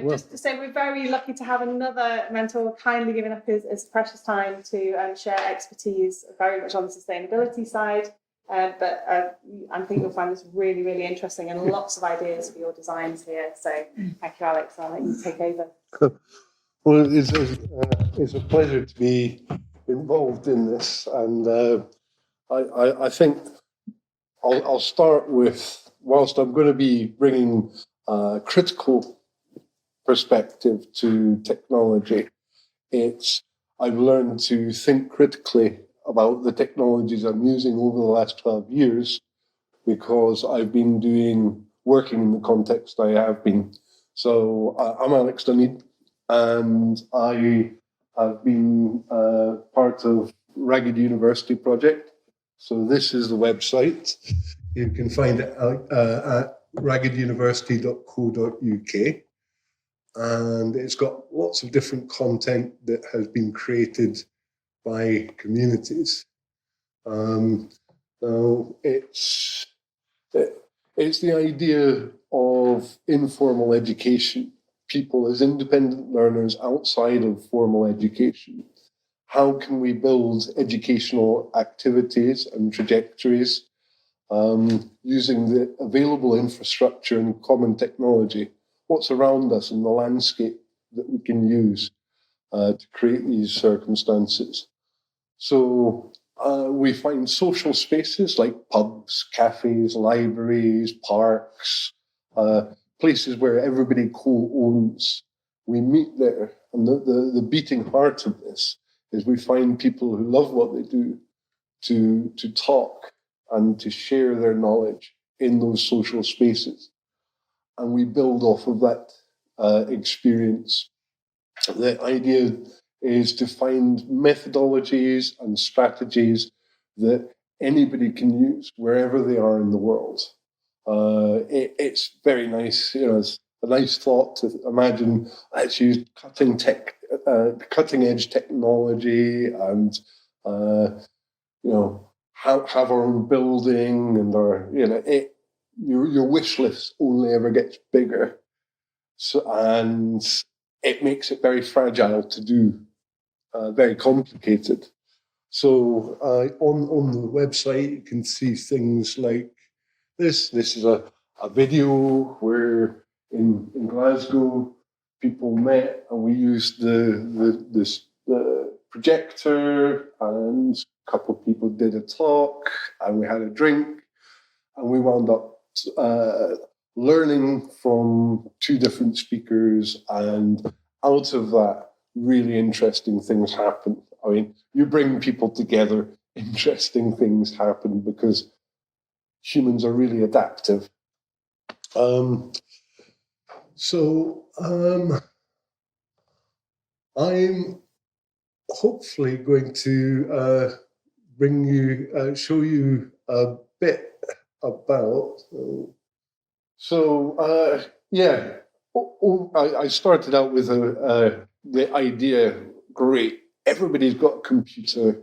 But just to say, we're very lucky to have another mentor kindly giving up his precious time to share expertise very much on the sustainability side. But I think you'll find this really, really interesting and lots of ideas for your designs here. So thank you, Alex. I'll let you take over. Well, it's a pleasure to be involved in this. And I think I'll start with, whilst I'm going to be bringing a critical perspective to technology, I've learned to think critically about the technologies I'm using over the last 12 years because I've been working in the context I have been. So I'm Alex Dunedin, and I have been part of Ragged University project. So this is the website. You can find it at raggeduniversity.co.uk. And it's got lots of different content that has been created by communities. Now, it's the idea of informal education, people as independent learners outside of formal education. How can we build educational activities and trajectories using the available infrastructure and common technology? What's around us in the landscape that we can use to create these circumstances? So we find social spaces like pubs, cafes, libraries, parks, places where everybody co-owns. We meet there, and the beating heart of this is we find people who love what they do to talk and to share their knowledge in those social spaces. And we build off of that experience. The idea is to find methodologies and strategies that anybody can use wherever they are in the world. It's very nice, it's a nice thought to imagine let's use cutting edge technology and have our own building and your wish list only ever gets bigger. So, and it makes it very fragile to do, very complicated. So on the website, you can see things like this. This is a video where in Glasgow, people met and we used the projector, and a couple of people did a talk and we had a drink, and we wound up learning from two different speakers, and out of that, really interesting things happen. I mean, you bring people together, interesting things happen because humans are really adaptive. I'm hopefully going to show you a bit about. I started out with the idea, great, everybody's got a computer.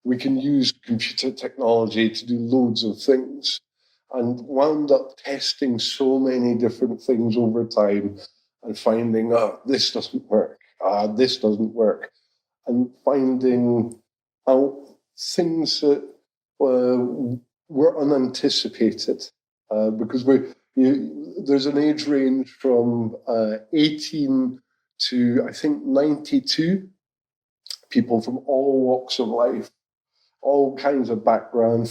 We can use computer technology to do loads of things, and wound up testing so many different things over time and finding, this doesn't work, this doesn't work, and finding out things that were unanticipated because there's an age range from 18 to, I think, 92, people from all walks of life, all kinds of background,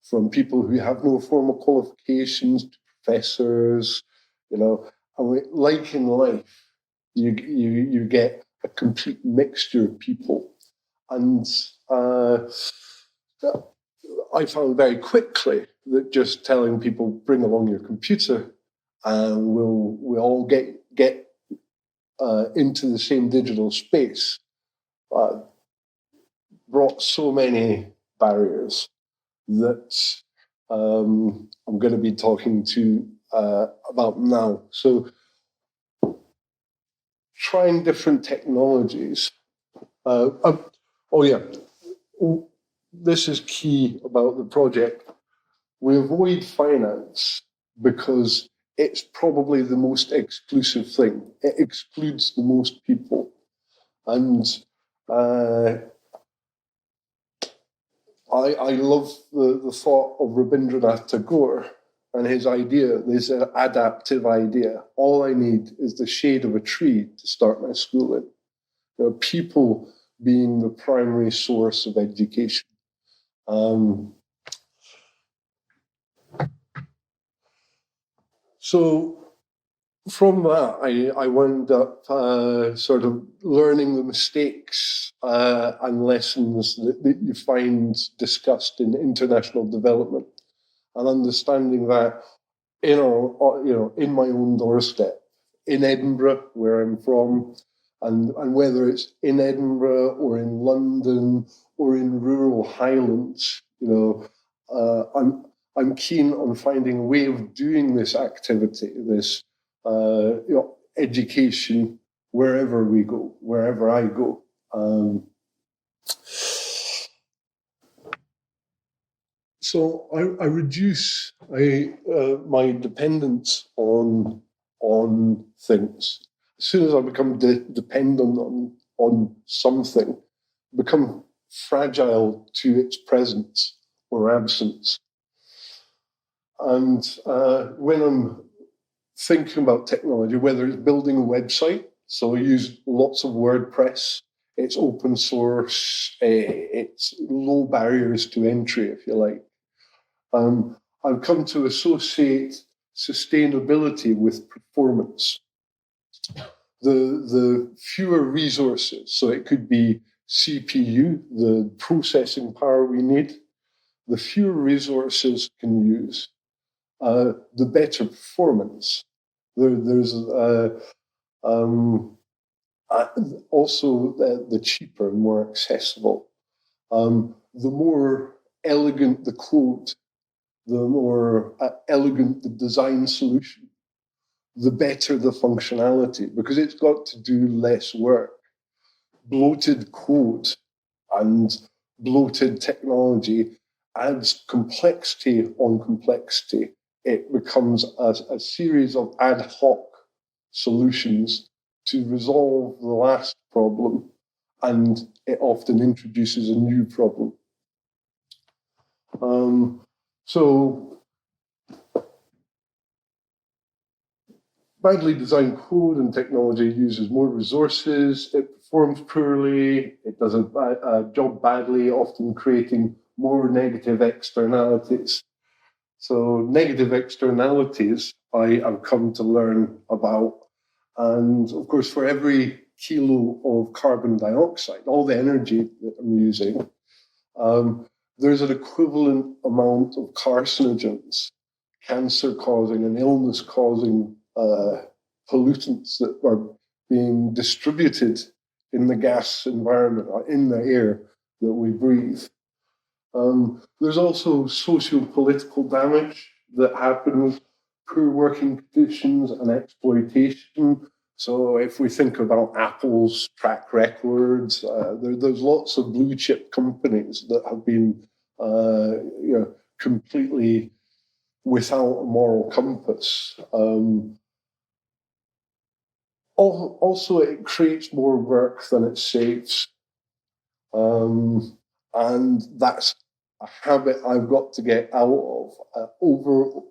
from people who have no formal qualifications to professors, and like in life, you get a complete mixture of people. And I found very quickly that just telling people, bring along your computer and we'll all get into the same digital space brought so many barriers that I'm going to be talking to about now. So trying different technologies. This is key about the project. We avoid finance because it's probably the most exclusive thing. It excludes the most people. And I love the thought of Rabindranath Tagore and his idea, this adaptive idea. All I need is the shade of a tree to start my school in. People being the primary source of education. So from that, I wound up sort of learning the mistakes and lessons that you find discussed in international development, and understanding that, in my own doorstep, in Edinburgh, where I'm from, and whether it's in Edinburgh or in London or in rural Highlands, I'm keen on finding a way of doing this activity, this education, wherever we go, wherever I go. So I reduce my dependence on things. As soon as I become dependent on something, become fragile to its presence or absence. And when I'm thinking about technology, whether it's building a website, so I use lots of WordPress, it's open source, it's low barriers to entry, if you like. I've come to associate sustainability with performance. The fewer resources, so it could be CPU, the processing power we need, the fewer resources can use, the better performance. There's also the cheaper and more accessible. The more elegant the code, the more elegant the design solution, the better the functionality, because it's got to do less work. Bloated code and bloated technology adds complexity on complexity. It becomes a series of ad hoc solutions to resolve the last problem, and it often introduces a new problem. So badly designed code and technology uses more resources, it performs poorly, it does a job badly, often creating more negative externalities. So negative externalities I've come to learn about. And of course, for every kilo of carbon dioxide, all the energy that I'm using, there's an equivalent amount of carcinogens, cancer-causing and illness-causing pollutants that are being distributed in the gas environment, or in the air that we breathe. There's also socio-political damage that happens, poor working conditions and exploitation. So if we think about Apple's track records, there's lots of blue chip companies that have been completely without a moral compass. Also, it creates more work than it saves. And that's a habit I've got to get out of.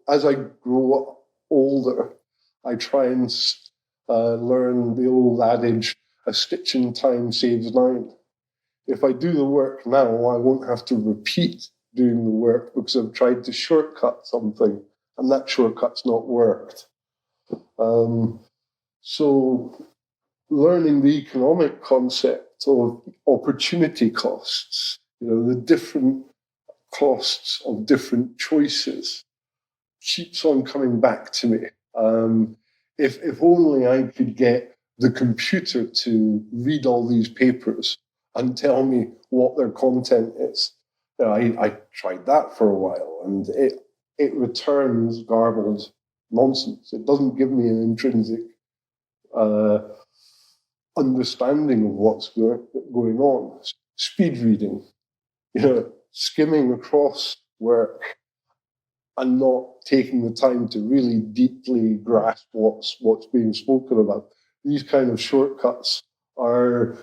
As I grow older, I try and learn the old adage, a stitch in time saves nine. If I do the work now, I won't have to repeat doing the work because I've tried to shortcut something, and that shortcut's not worked. So learning the economic concept of opportunity costs, the different costs of different choices, keeps on coming back to me. If only I could get the computer to read all these papers and tell me what their content is. I tried that for a while, and it returns garbled nonsense. It doesn't give me an intrinsic understanding of what's going on. Speed reading, skimming across work. and not taking the time to really deeply grasp what's being spoken about. These kind of shortcuts are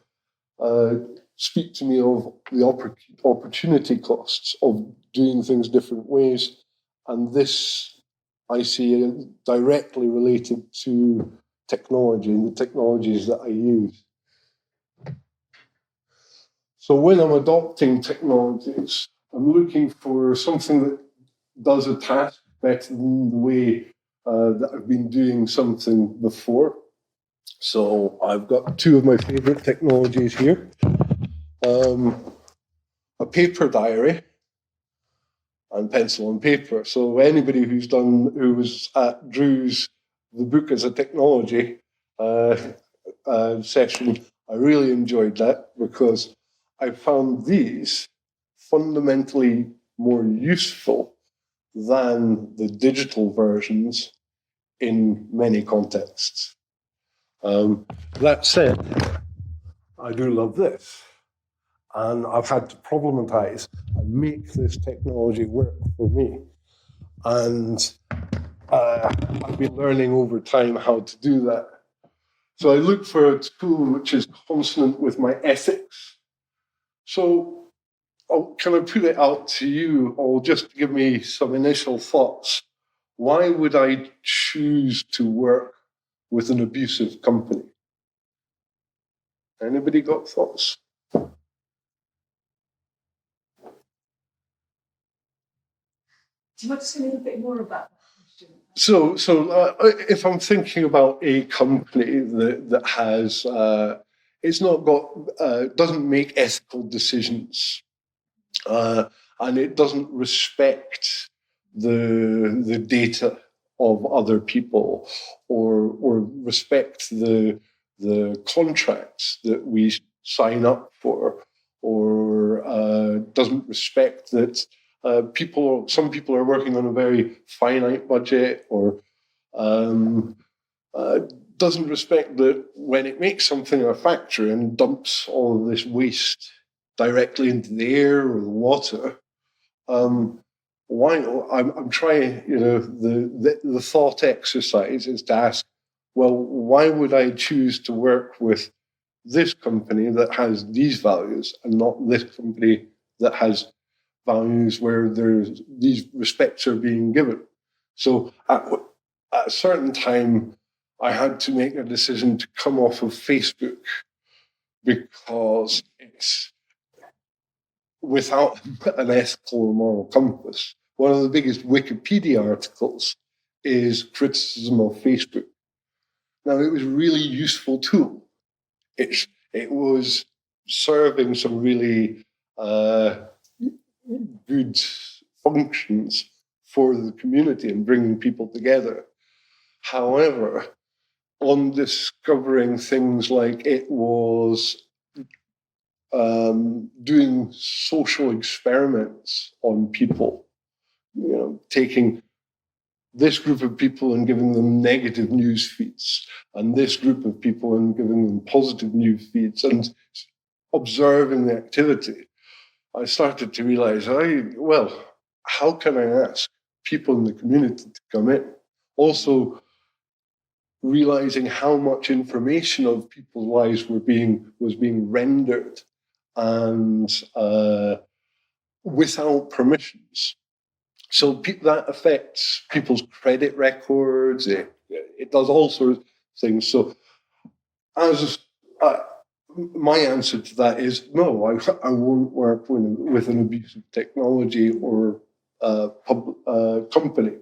speak to me of the opportunity costs of doing things different ways, and this I see directly related to technology and the technologies that I use. So when I'm adopting technologies, I'm looking for something that does a task better than the way that I've been doing something before. So I've got two of my favorite technologies here. A paper diary and pencil and paper. So anybody who was at Drew's The Book as a Technology session, I really enjoyed that because I found these fundamentally more useful than the digital versions in many contexts. That said, I do love this. And I've had to problematize and make this technology work for me. And I've been learning over time how to do that. So I look for a tool which is consonant with my ethics. So can I put it out to you, or just give me some initial thoughts? Why would I choose to work with an abusive company? Anybody got thoughts? Do you want to say a little bit more about that question? So if I'm thinking about a company that has, it's not got, doesn't make ethical decisions, and it doesn't respect the data of other people, or respect the contracts that we sign up for, or doesn't respect that some people are working on a very finite budget, or doesn't respect that when it makes something in a factory and dumps all of this waste directly into the air or the water. Why? I'm trying, the thought exercise is to ask, well, why would I choose to work with this company that has these values and not this company that has values where these respects are being given? So at a certain time, I had to make a decision to come off of Facebook because it's without an ethical or moral compass. One of the biggest Wikipedia articles is criticism of Facebook. Now, it was a really useful tool. It was serving some really good functions for the community and bringing people together. However, on discovering things like it was doing social experiments on people, taking this group of people and giving them negative news feeds, and this group of people and giving them positive news feeds, and observing the activity, I started to realize, how can I ask people in the community to come in? Also, realizing how much information of people's lives was being rendered and without permissions. So that affects people's credit records. It does all sorts of things. So my answer to that is no, I won't work with an abusive technology or company.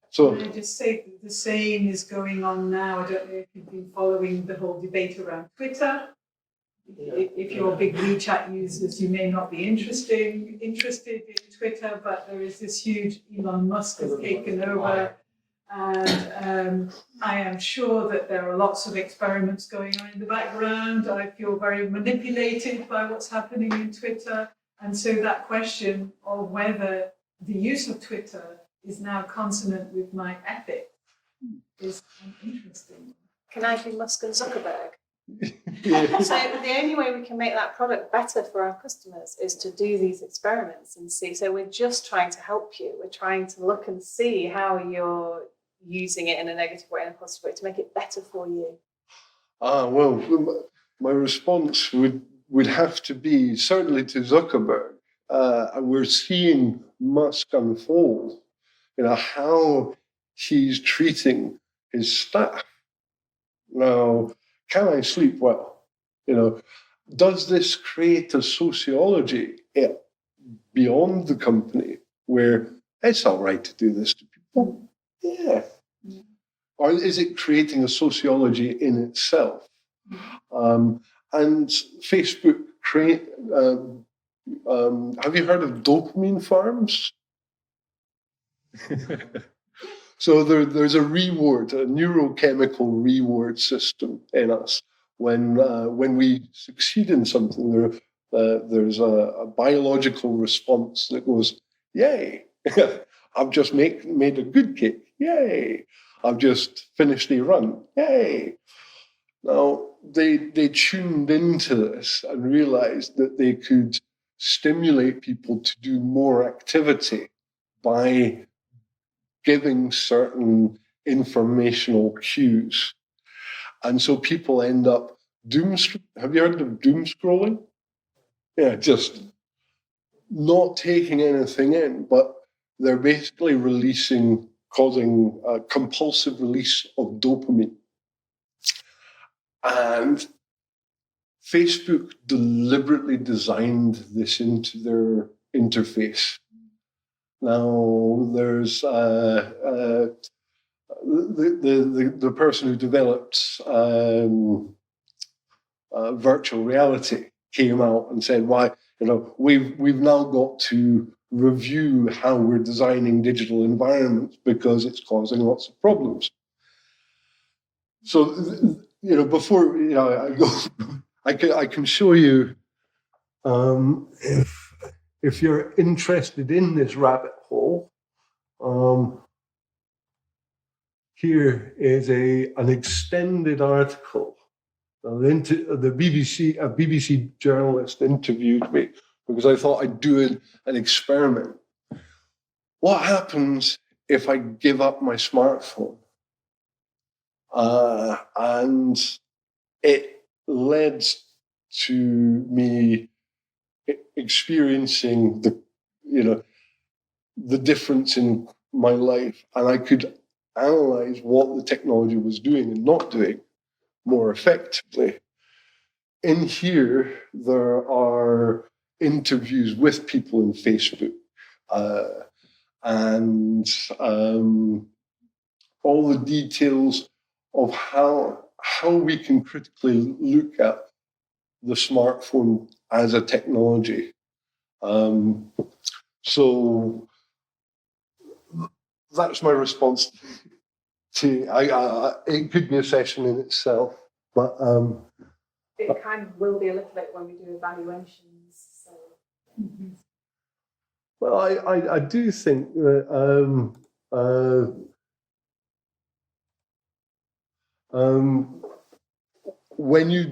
So Can I just say that the same is going on now? I don't know if you've been following the whole debate around Twitter. If you're big WeChat users, you may not be interested in Twitter, but there is this huge Elon Musk has taken over, and I am sure that there are lots of experiments going on in the background. I feel very manipulated by what's happening in Twitter, and so that question of whether the use of Twitter is now consonant with my ethic is interesting. Can I be Musk and Zuckerberg? Yeah. So the only way we can make that product better for our customers is to do these experiments and see. So we're just trying to help you. We're trying to look and see how you're using it in a negative way and a positive way to make it better for you. Well, my response would have to be certainly to Zuckerberg. We're seeing Musk unfold, how he's treating his staff. Now, can I sleep well? Does this create a sociology beyond the company where it's all right to do this to people? Yeah. Or is it creating a sociology in itself? And Facebook have you heard of dopamine farms? So there's a neurochemical reward system in us. When we succeed in something, there's a biological response that goes, yay, I've just made a good cake, yay, I've just finished a run, yay. Now, they tuned into this and realized that they could stimulate people to do more activity by giving certain informational cues. And so people end up have you heard of doom scrolling? Yeah, just not taking anything in, but they're basically causing a compulsive release of dopamine. And Facebook deliberately designed this into their interface. Now, there's the person who developed virtual reality came out and said, "Why, we've now got to review how we're designing digital environments because it's causing lots of problems." So, before I go, I can show you if you're interested in this rabbit hole. Here is an extended article. The BBC, a BBC journalist interviewed me because I thought I'd do an experiment. What happens if I give up my smartphone? And it led to me experiencing the difference in my life, and I could analyze what the technology was doing and not doing more effectively. In here, there are interviews with people in Facebook, and all the details of how we can critically look at the smartphone as a technology. So that's my response to. It could be a session in itself, but it kind of will be a little bit when we do evaluations. So. Well, I do think that when you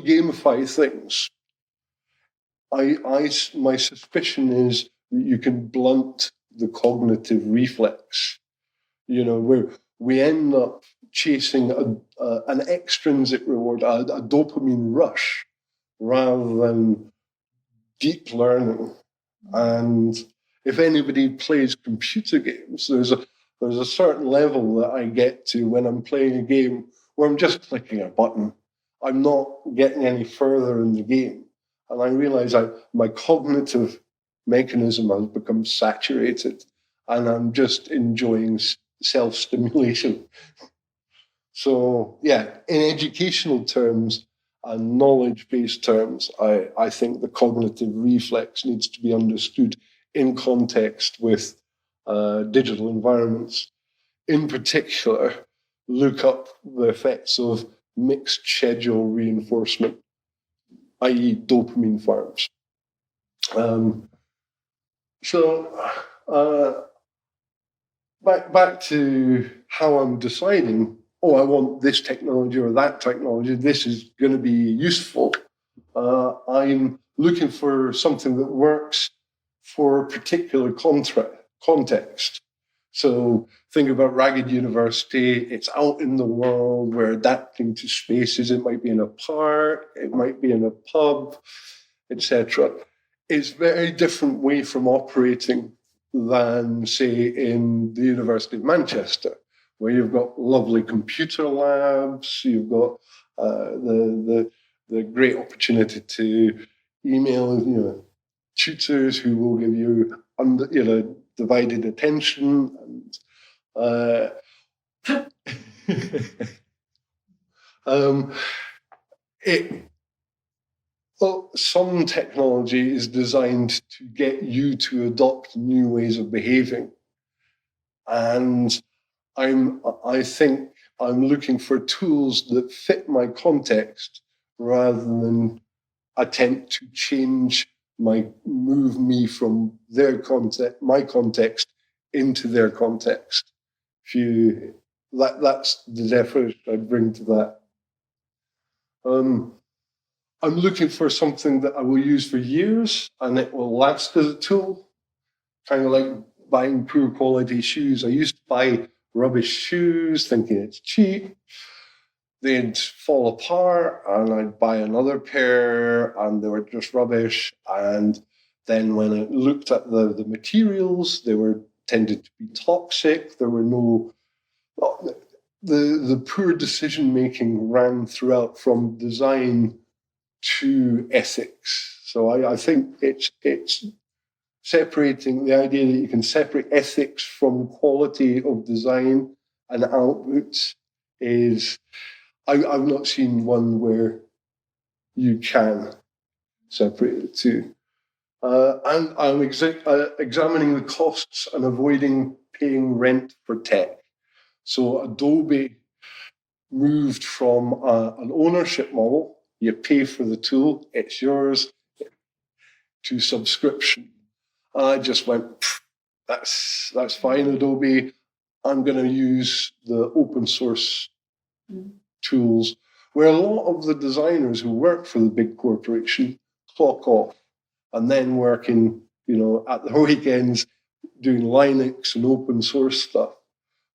gamify things, my suspicion is that you can blunt the cognitive reflex. Where we end up chasing an extrinsic reward, a dopamine rush, rather than deep learning. And if anybody plays computer games, there's a certain level that I get to when I'm playing a game where I'm just clicking a button. I'm not getting any further in the game. And I realize my cognitive mechanism has become saturated and I'm just enjoying self-stimulation. So, yeah, in educational terms and knowledge-based terms, I think the cognitive reflex needs to be understood in context with digital environments. In particular, look up the effects of mixed schedule reinforcement, i.e. dopamine farms. Back to how I'm deciding oh, I want this technology or that technology, this is going to be useful. I'm looking for something that works for a particular context. So think about Ragged University. It's out in the world. We're adapting to spaces. It might be in a park. It might be in a pub, etc. It's a very different way from operating than, say, in the University of Manchester, where you've got lovely computer labs. You've got the great opportunity to email, tutors who will give you divided attention, and some technology is designed to get you to adopt new ways of behaving, and I think I'm looking for tools that fit my context rather than attempt to move me from my context into their context. That's the definition I'd bring to that. I'm looking for something that I will use for years and it will last as a tool, kind of like buying poor quality shoes. I used to buy rubbish shoes thinking it's cheap. They'd fall apart and I'd buy another pair and they were just rubbish. And then when I looked at the materials, they tended to be toxic. There were the poor decision making ran throughout from design to ethics. So I think it's separating the idea that you can separate ethics from quality of design and outputs is... I've not seen one where you can separate the two. And I'm examining the costs and avoiding paying rent for tech. So Adobe moved from an ownership model, you pay for the tool, it's yours, to subscription. And I just went, that's fine, Adobe. I'm going to use the open source tools, where a lot of the designers who work for the big corporation clock off and then working, at the weekends doing Linux and open source stuff,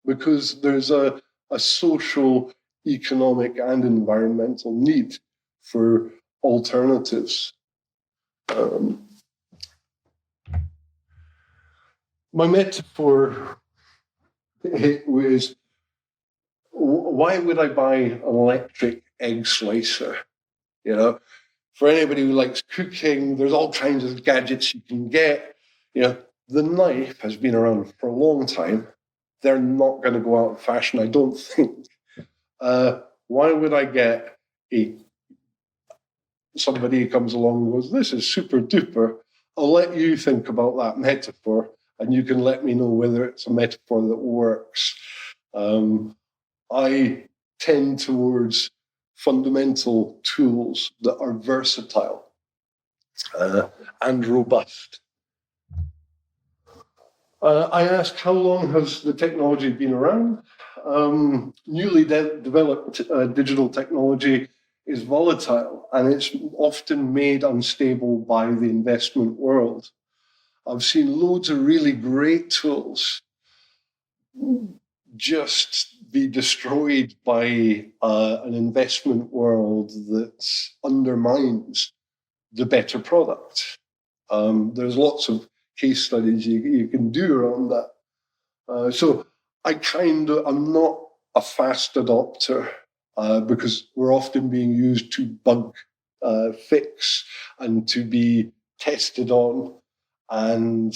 because there's a social, economic, and environmental need for alternatives. My metaphor was, why would I buy an electric egg slicer? For anybody who likes cooking, there's all kinds of gadgets you can get. The knife has been around for a long time. They're not going to go out of fashion, I don't think. Why would I get somebody who comes along and goes, this is super duper? I'll let you think about that metaphor, and you can let me know whether it's a metaphor that works. I tend towards fundamental tools that are versatile and robust. I asked, how long has the technology been around? Newly developed digital technology is volatile, and it's often made unstable by the investment world. I've seen loads of really great tools just be destroyed by an investment world that undermines the better product. There's lots of case studies you can do around that. So I'm not a fast adopter because we're often being used to bug fix and to be tested on, and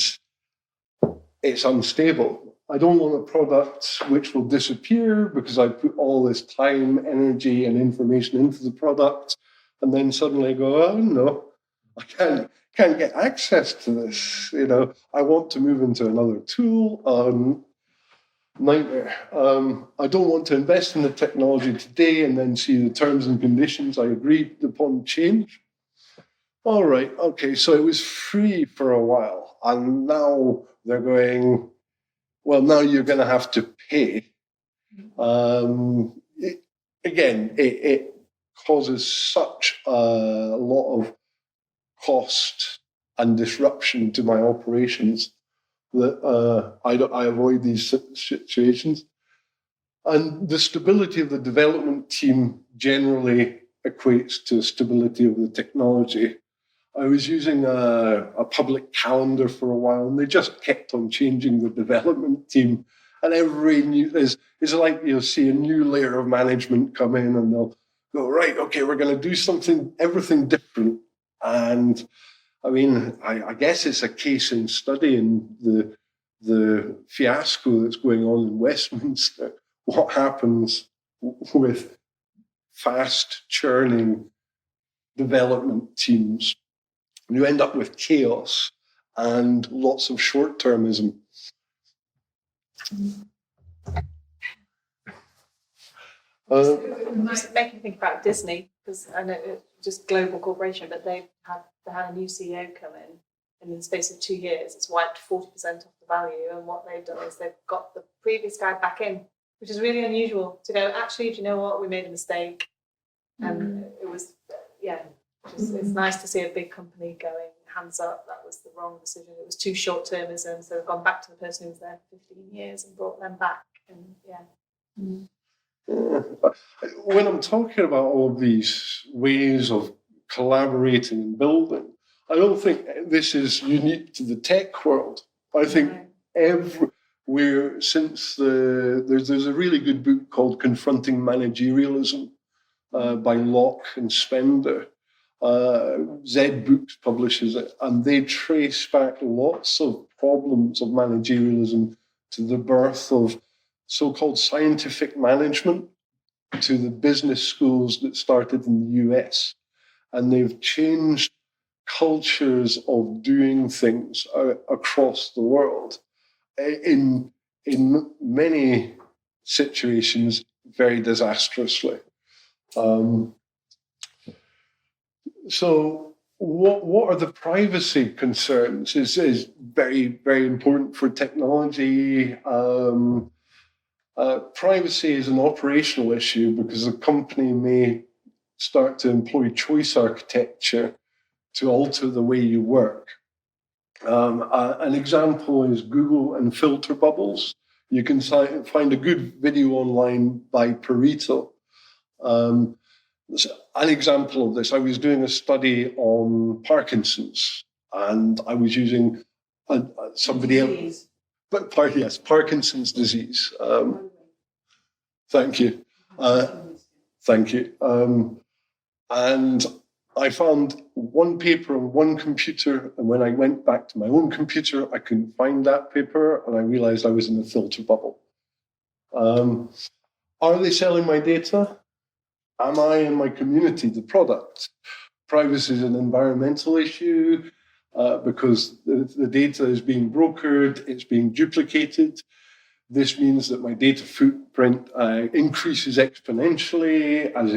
it's unstable. I don't want a product which will disappear because I put all this time, energy, and information into the product, and then suddenly go, oh no, I can't get access to this. I want to move into another tool. Nightmare. I don't want to invest in the technology today and then see the terms and conditions I agreed upon change. All right, okay, so it was free for a while, and now they're going, well, now you're going to have to pay. again, it causes such a lot of cost and disruption to my operations that I avoid these situations. And the stability of the development team generally equates to stability of the technology. I was using a public calendar for a while, and they just kept on changing the development team. And every new it's like you'll see a new layer of management come in, and they'll go, right, okay, we're going to do everything different. And I mean, I guess it's a case in study in the fiasco that's going on in Westminster. What happens with fast churning development teams? You end up with chaos and lots of short-termism. Just making me think about Disney, because I know it's just global corporation, but they had a new CEO come in, and in the space of 2 years, it's wiped 40% off the value. And what they've done is they've got the previous guy back in, which is really unusual to go, actually, do you know what? We made a mistake. And it was, it's nice to see a big company going, hands up, that was the wrong decision. It was too short-termism. So they've gone back to the person who was there for 15 years and brought them back. And when I'm talking about all of these ways of collaborating and building, I don't think this is unique to the tech world. I think everywhere since there's a really good book called Confronting Managerialism by Locke and Spender. Z Books publishes it, and they trace back lots of problems of managerialism to the birth of so-called scientific management, to the business schools that started in the US. And they've changed cultures of doing things across the world. In many situations, very disastrously. So what are the privacy concerns is very, very important for technology. Privacy is an operational issue because a company may start to employ choice architecture to alter the way you work. An example is Google and filter bubbles. You can find a good video online by Pareto. An example of this, I was doing a study on Parkinson's, and I was using somebody else. But yes, Parkinson's disease. Thank you. Thank you. And I found one paper on one computer, and when I went back to my own computer, I couldn't find that paper, and I realized I was in a filter bubble. Are they selling my data? Am I and my community the product? Privacy is an environmental issue because the data is being brokered, it's being duplicated. This means that my data footprint increases exponentially as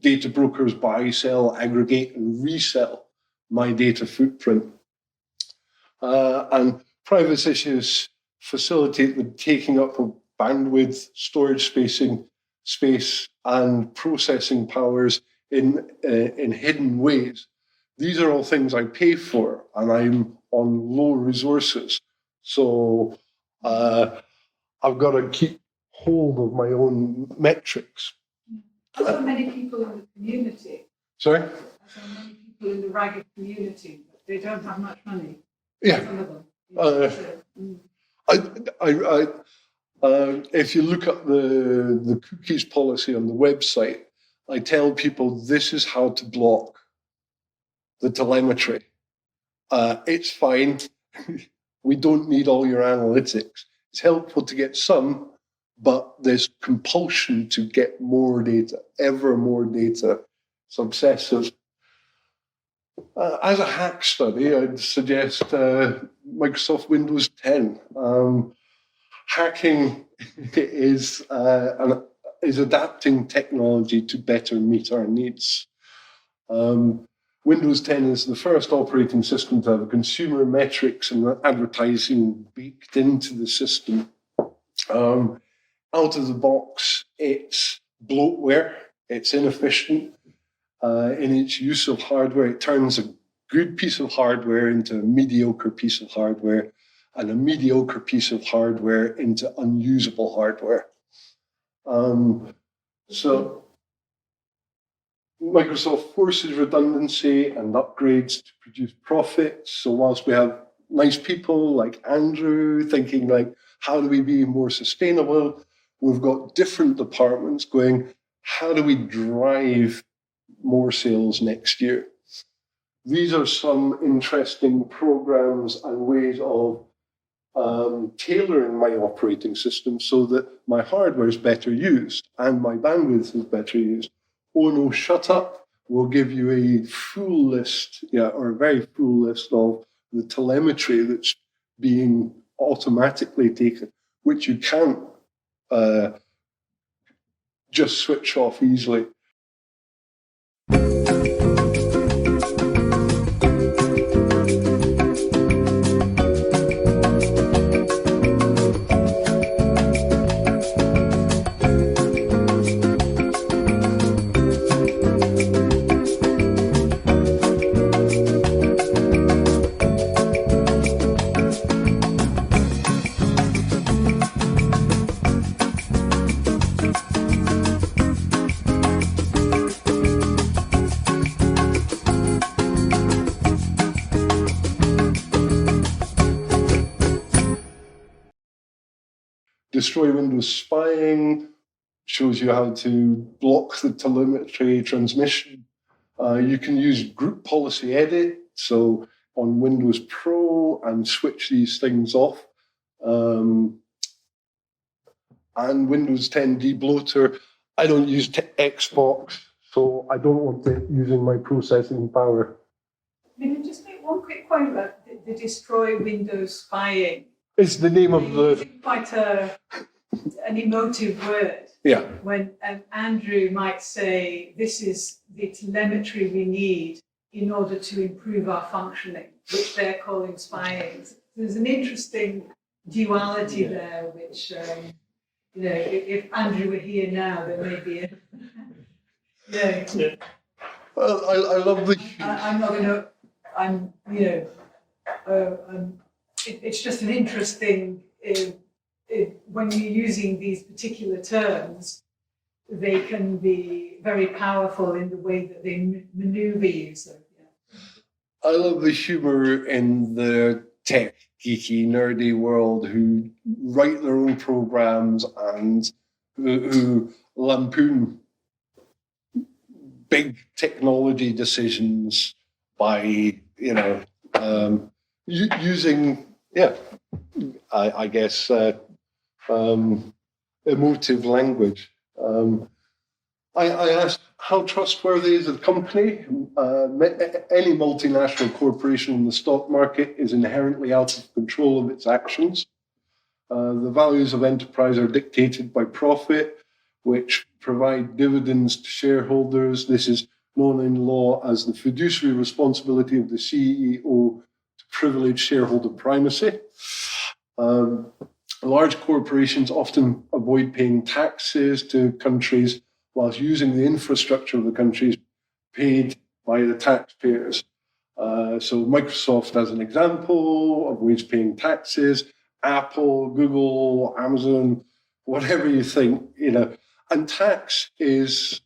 data brokers buy, sell, aggregate, and resell my data footprint. And privacy issues facilitate the taking up of bandwidth, storage space, and processing powers in hidden ways. These are all things I pay for, and I'm on low resources. So I've got to keep hold of my own metrics. Are so many people in the community? Sorry? Are so many people in the ragged community, but they don't have much money? Yeah. Some of them. If you look at the cookies policy on the website, I tell people this is how to block the telemetry. It's fine. We don't need all your analytics. It's helpful to get some, but there's compulsion to get more data, ever more data. It's obsessive. As a hack study, I'd suggest Microsoft Windows 10. Hacking is adapting technology to better meet our needs. Windows 10 is the first operating system to have consumer metrics and advertising baked into the system. out of the box, it's bloatware, it's inefficient in its use of hardware. It turns a good piece of hardware into a mediocre piece of hardware, and a mediocre piece of hardware into unusable hardware. So Microsoft forces redundancy and upgrades to produce profits. So whilst we have nice people like Andrew thinking like, how do we be more sustainable? We've got different departments going, how do we drive more sales next year? These are some interesting programs and ways of tailoring my operating system so that my hardware is better used and my bandwidth is better used. Oh no, shut up. We'll give you a full list, or a very full list of the telemetry that's being automatically taken, which you can't just switch off easily. Destroy Windows spying shows you how to block the telemetry transmission. You can use group policy edit, so on Windows Pro, and switch these things off. And Windows 10 debloater. I don't use Xbox, so I don't want it using my processing power. Can you just make one quick point about the destroy Windows spying? It's the name of the... It's quite an emotive word. Yeah. When Andrew might say, this is the telemetry we need in order to improve our functioning, which they're calling spying. There's an interesting duality there, which, if Andrew were here now, there may be a... Well, I love the... I'm not going to... it's just an interesting... when you're using these particular terms, they can be very powerful in the way that they maneuver you. So, I love the humor in the tech, geeky, nerdy world who write their own programs and who lampoon big technology decisions by, using, I guess, emotive language. I asked, how trustworthy is the company? Any multinational corporation in the stock market is inherently out of control of its actions. The values of enterprise are dictated by profit, which provide dividends to shareholders. This is known in law as the fiduciary responsibility of the CEO to privilege shareholder primacy. Large corporations often avoid paying taxes to countries whilst using the infrastructure of the countries paid by the taxpayers. So Microsoft, as an example, avoids paying taxes. Apple, Google, Amazon, whatever you think, And tax is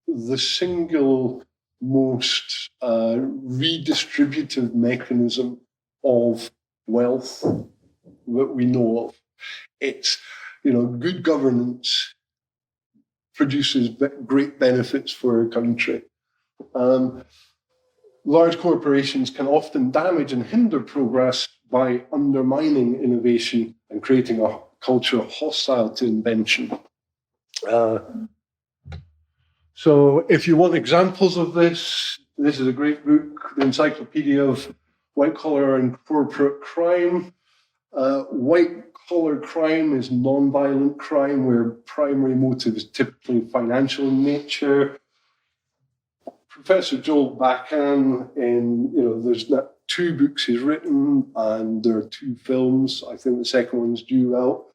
the single most redistributive mechanism of wealth that we know of. It's, good governance produces great benefits for a country. Large corporations can often damage and hinder progress by undermining innovation and creating a culture hostile to invention. So if you want examples of this is a great book, the Encyclopedia of White-Collar and Corporate Crime. White-collar crime is non-violent crime where primary motive is typically financial in nature. Professor Joel Bakan, there's 2 books he's written and there are 2 films. I think the second one's due out.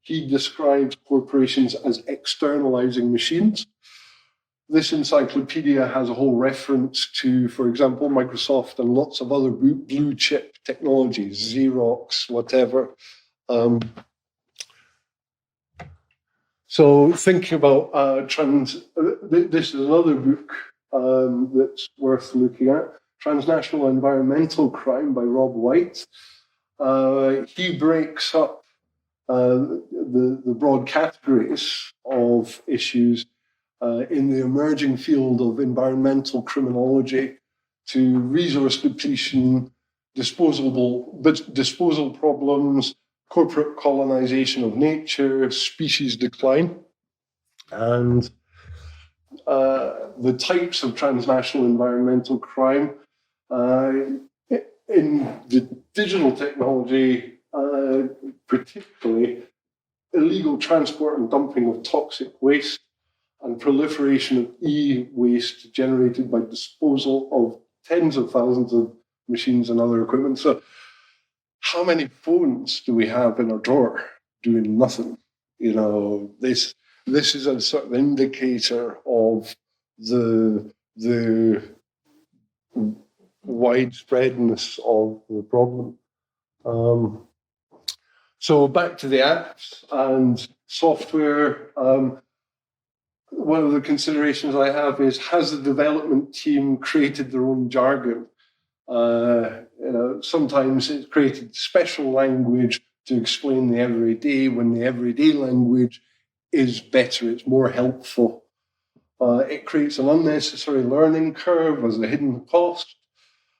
he describes corporations as externalizing machines. This encyclopedia has a whole reference to, for example, Microsoft and lots of other blue chip technologies, Xerox, whatever. So thinking about this is another book that's worth looking at, Transnational Environmental Crime by Rob White. He breaks up the broad categories of issues in the emerging field of environmental criminology to resource depletion, disposal problems, corporate colonization of nature, species decline. And the types of transnational environmental crime in the digital technology, particularly illegal transport and dumping of toxic waste and proliferation of e-waste generated by disposal of tens of thousands of machines and other equipment. So how many phones do we have in our drawer doing nothing? This is a sort of indicator of the widespreadness of the problem. So back to the apps and software. One of the considerations I have is, has the development team created their own jargon? Sometimes it's created special language to explain the everyday, when the everyday language is better, it's more helpful. It creates an unnecessary learning curve as a hidden cost.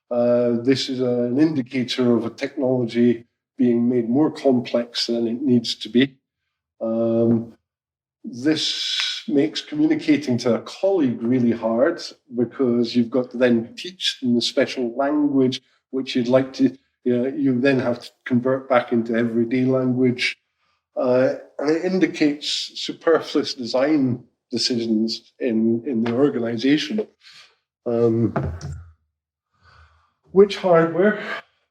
This is an indicator of a technology being made more complex than it needs to be. This makes communicating to a colleague really hard, because you've got to then teach them the special language which you'd like to, you then have to convert back into everyday language. And it indicates superfluous design decisions in the organization. Which hardware?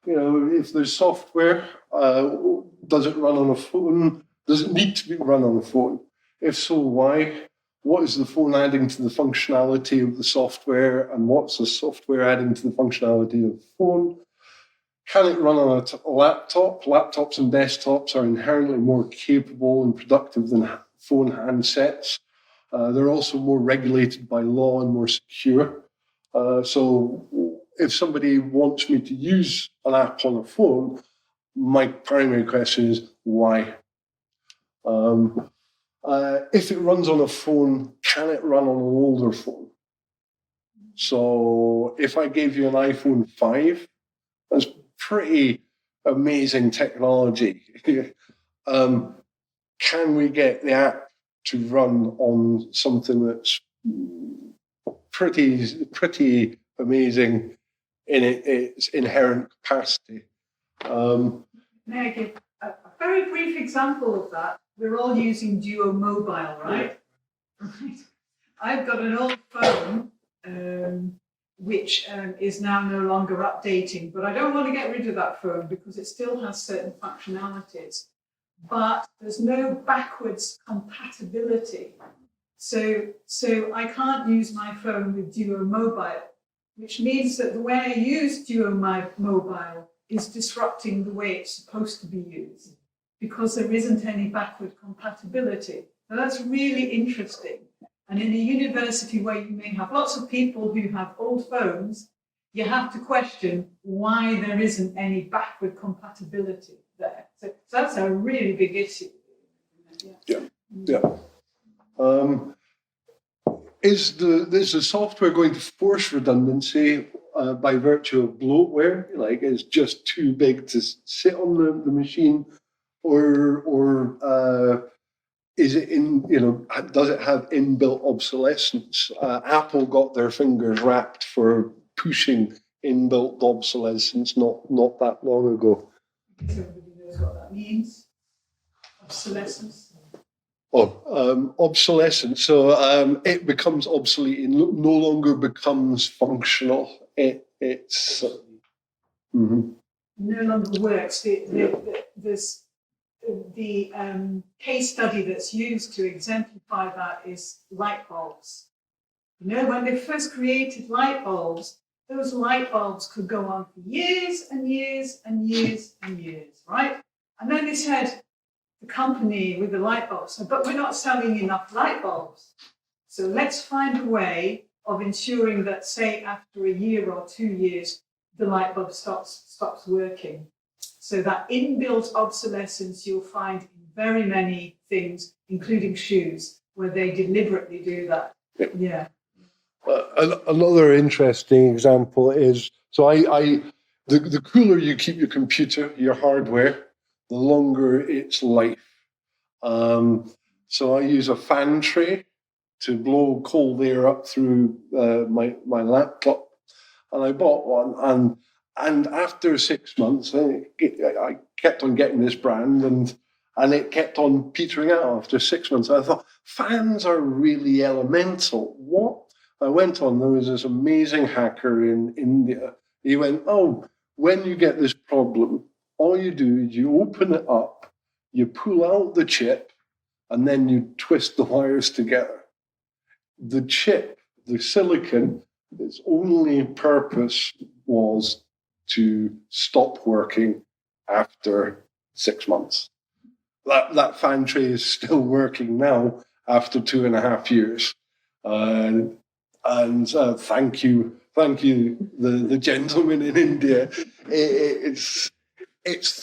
If there's software, does it run on a phone? Does it need to be run on a phone? If so, why? What is the phone adding to the functionality of the software, and what's the software adding to the functionality of the phone? Can it run on a laptop? Laptops and desktops are inherently more capable and productive than phone handsets. They're also more regulated by law and more secure. So if somebody wants me to use an app on a phone, my primary question is why? If it runs on a phone, can it run on an older phone? So if I gave you an iPhone 5, that's pretty amazing technology. Can we get the app to run on something that's pretty amazing in its inherent capacity? May I give a very brief example of that? We're all using Duo Mobile, right? Right. I've got an old phone which is now no longer updating, but I don't want to get rid of that phone because it still has certain functionalities. But there's no backwards compatibility. So I can't use my phone with Duo Mobile, which means that the way I use Duo Mobile is disrupting the way it's supposed to be used, because there isn't any backward compatibility. Now that's really interesting. And in a university where you may have lots of people who have old phones, you have to question why there isn't any backward compatibility there. So that's a really big issue. Yeah. Is the software going to force redundancy by virtue of bloatware? Like it's just too big to sit on the machine, or is it does it have inbuilt obsolescence? Apple got their fingers wrapped for pushing inbuilt obsolescence not that long ago. Everybody knows what that means. Obsolescence. Obsolescence. So it becomes obsolete. It no longer becomes functional. It's no longer works. There's the case study that's used to exemplify that is light bulbs. You know, when they first created light bulbs, those light bulbs could go on for years and years and years and years, right? And then they said, the company with the light bulbs said, but we're not selling enough light bulbs. So let's find a way of ensuring that, say, after a year or 2 years, the light bulb stops working. So that inbuilt obsolescence you'll find in very many things, including shoes, where they deliberately do that. Yeah. Another interesting example is, the cooler you keep your computer, your hardware, the longer its life. So I use a fan tray to blow cold air up through my laptop, and I bought one, and after 6 months, I kept on getting this brand, and it kept on petering out after 6 months. I thought, fans are really elemental. What? I went on, there was this amazing hacker in India. He went, oh, when you get this problem, all you do is you open it up, you pull out the chip, and then you twist the wires together. The chip, the silicon, its only purpose was to stop working after 6 months. That fan tray is still working now after 2.5 years. And thank you, the gentleman in India. It's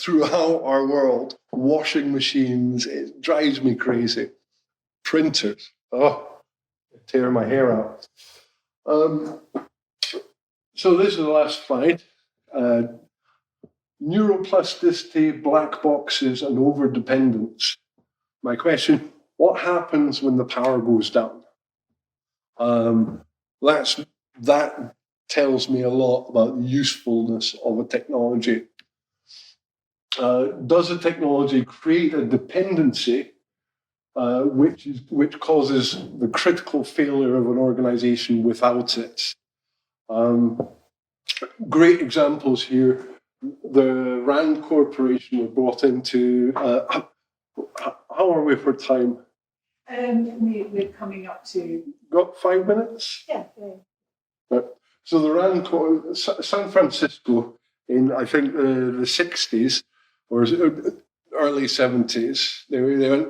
throughout our world. Washing machines, it drives me crazy. Printers, tear my hair out. So this is the last slide. Neuroplasticity, black boxes, and overdependence. My question, what happens when the power goes down? That tells me a lot about the usefulness of a technology. Does a technology create a dependency which causes the critical failure of an organization without it? Great examples here. The RAND Corporation were brought into. How are we for time? We're coming up to. Got 5 minutes? Yeah. So the RAND San Francisco in, I think, the 60s or early 70s, they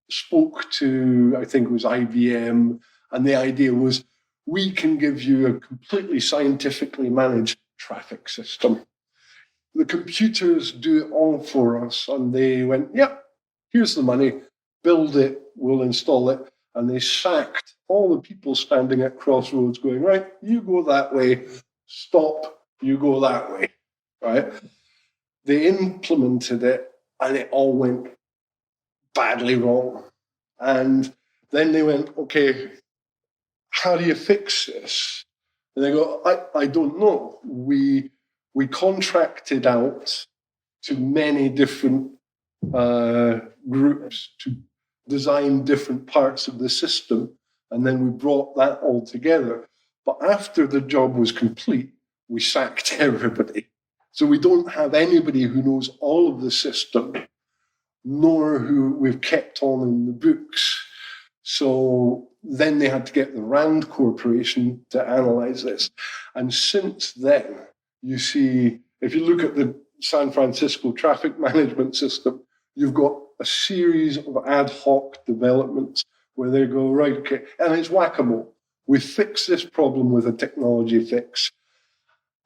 spoke to, I think it was IBM, and the idea was, we can give you a completely scientifically managed traffic system. The computers do it all for us. And they went, yep, here's the money, build it, we'll install it. And they sacked all the people standing at crossroads going, right, you go that way, stop, you go that way, right? They implemented it and it all went badly wrong. And then they went, okay, how do you fix this? And they go, I don't know. We contracted out to many different groups to design different parts of the system, and then we brought that all together. But after the job was complete, we sacked everybody. So we don't have anybody who knows all of the system, nor who we've kept on in the books. So then they had to get the RAND Corporation to analyze this. And since then, you see, if you look at the San Francisco traffic management system, you've got a series of ad hoc developments where they go, right, okay, and it's whack-a-mole. We fix this problem with a technology fix,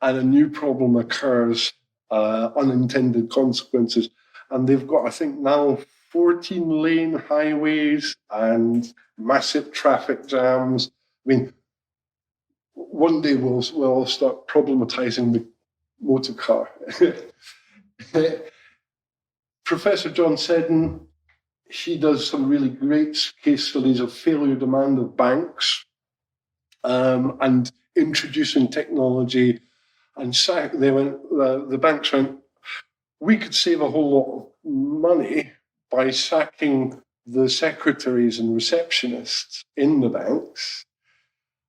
and a new problem occurs, unintended consequences. And they've got, I think now, 14-lane highways and massive traffic jams. I mean, one day we'll all start problematizing the motor car. Professor John Seddon, he does some really great case studies of failure demand of banks and introducing technology. And the banks went, we could save a whole lot of money by sacking the secretaries and receptionists in the banks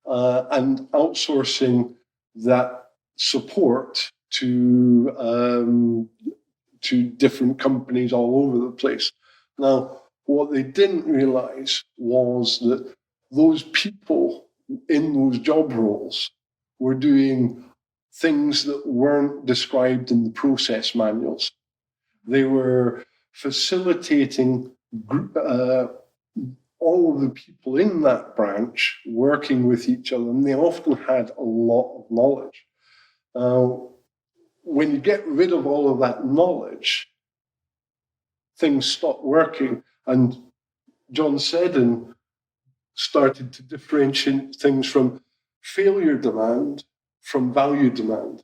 and outsourcing that support to to different companies all over the place. Now, what they didn't realize was that those people in those job roles were doing things that weren't described in the process manuals. They were facilitating all of the people in that branch working with each other, and they often had a lot of knowledge. When you get rid of all of that knowledge, things stop working. And John Seddon started to differentiate things from failure demand from value demand.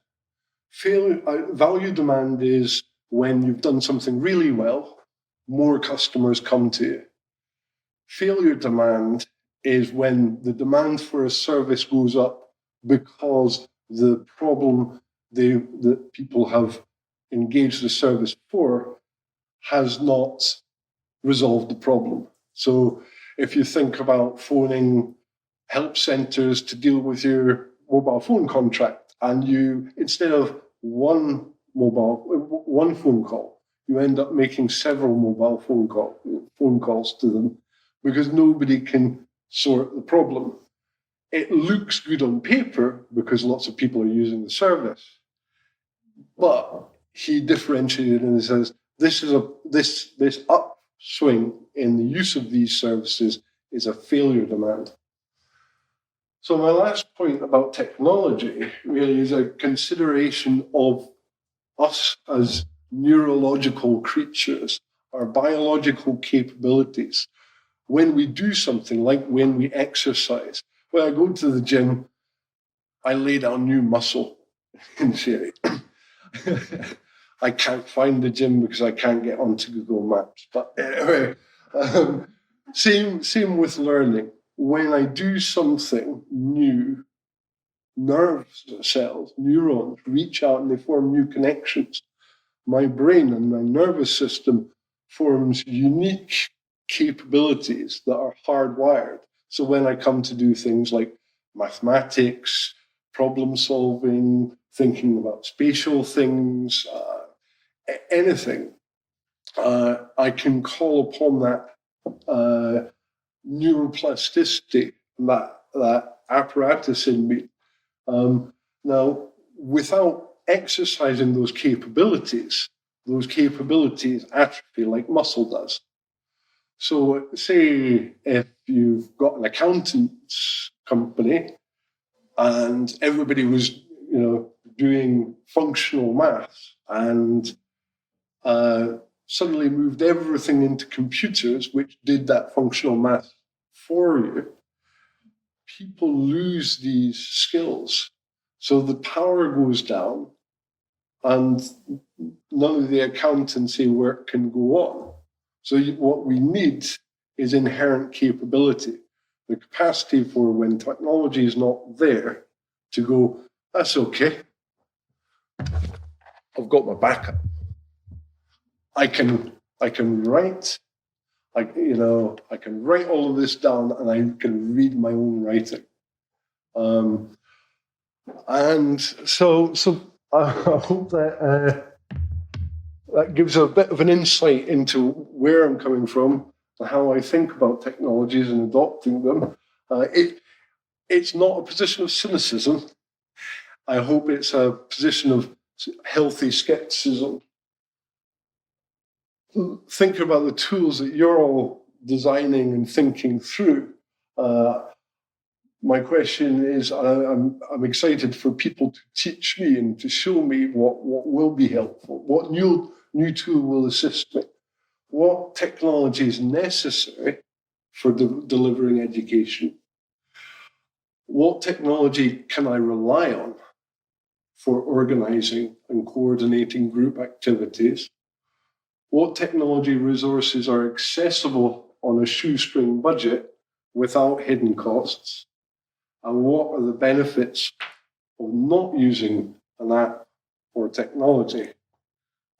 Value demand is when you've done something really well, more customers come to you. Failure demand is when the demand for a service goes up because the problem that people have engaged the service for has not resolved the problem. So if you think about phoning help centres to deal with your mobile phone contract, and you, instead of one phone call, you end up making several mobile phone calls to them because nobody can sort the problem. It looks good on paper because lots of people are using the service, but he differentiated and says this upswing in the use of these services is a failure demand. So my last point about technology really is a consideration of us as neurological creatures, our biological capabilities. When we do something, like when we exercise, when I go to the gym, I lay down new muscle in theory. I can't find the gym because I can't get onto Google Maps. But anyway, same with learning. When I do something new, nerve cells, neurons, reach out and they form new connections. My brain and my nervous system forms unique capabilities that are hardwired. So when I come to do things like mathematics, problem solving, thinking about spatial things, anything, I can call upon that neuroplasticity, that apparatus in me. Now, without exercising those capabilities atrophy like muscle does. So say if you've got an accountant's company and everybody was, doing functional maths and suddenly moved everything into computers, which did that functional math for you, people lose these skills. So the power goes down and none of the accountancy work can go on. So what we need is inherent capability, the capacity for when technology is not there to go, that's okay. I've got my backup. I can write. I can write all of this down, and I can read my own writing. And so I hope that that gives a bit of an insight into where I'm coming from and how I think about technologies and adopting them. It's not a position of cynicism. I hope it's a position of healthy skepticism. Think about the tools that you're all designing and thinking through. My question is, I'm excited for people to teach me and to show me what will be helpful, what new tool will assist me, what technology is necessary for delivering education, what technology can I rely on for organizing and coordinating group activities, what technology resources are accessible on a shoestring budget without hidden costs, and what are the benefits of not using an app or technology.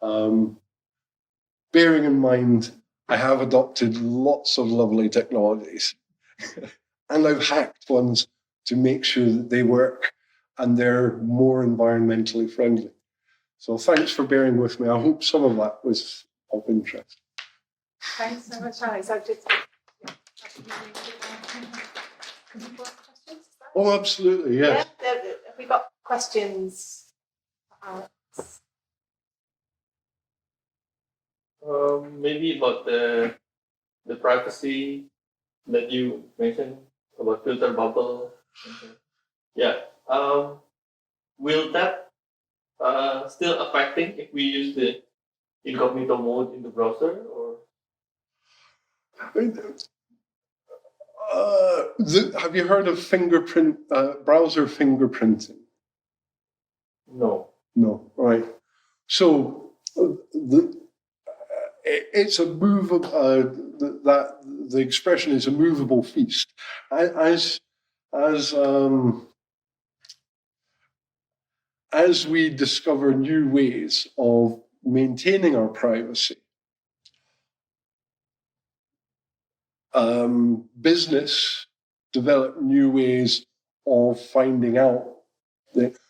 Bearing in mind, I have adopted lots of lovely technologies and I've hacked ones to make sure that they work and they're more environmentally friendly. So thanks for bearing with me. I hope some of that was of interest. Thanks so much, Alex. I've just questions? Oh, absolutely, yes. Yeah, have we got questions for Alex? Maybe about the privacy that you mentioned about filter bubble. Yeah. Will that still affecting if we use the incognito mode in the browser, or? Have you heard of browser fingerprinting? No. No, right. So it's a movable. The expression is a movable feast. As we discover new ways of maintaining our privacy, business develop new ways of finding out.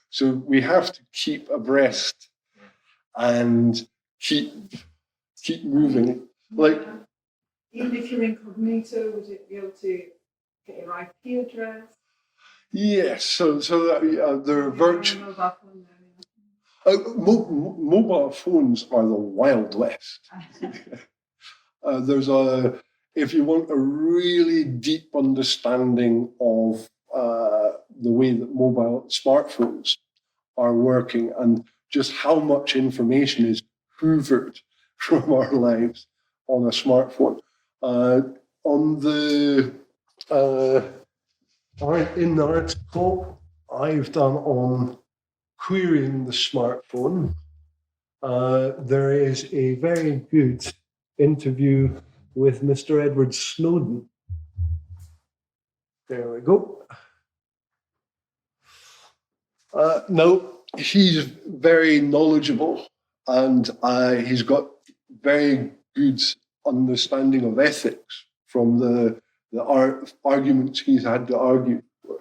So we have to keep abreast and keep moving. Like, even if you're incognito, would it be able to get your IP address? yes, so that there are virtual. Mobile phone there, Mobile phones are the Wild West. If you want a really deep understanding of the way that mobile smartphones are working and just how much information is hoovered from our lives on a smartphone. In the article I've done on querying the smartphone, there is a very good interview with Mr. Edward Snowden. There we go. Now, he's very knowledgeable and he's got very good understanding of ethics from the arguments he's had to argue for.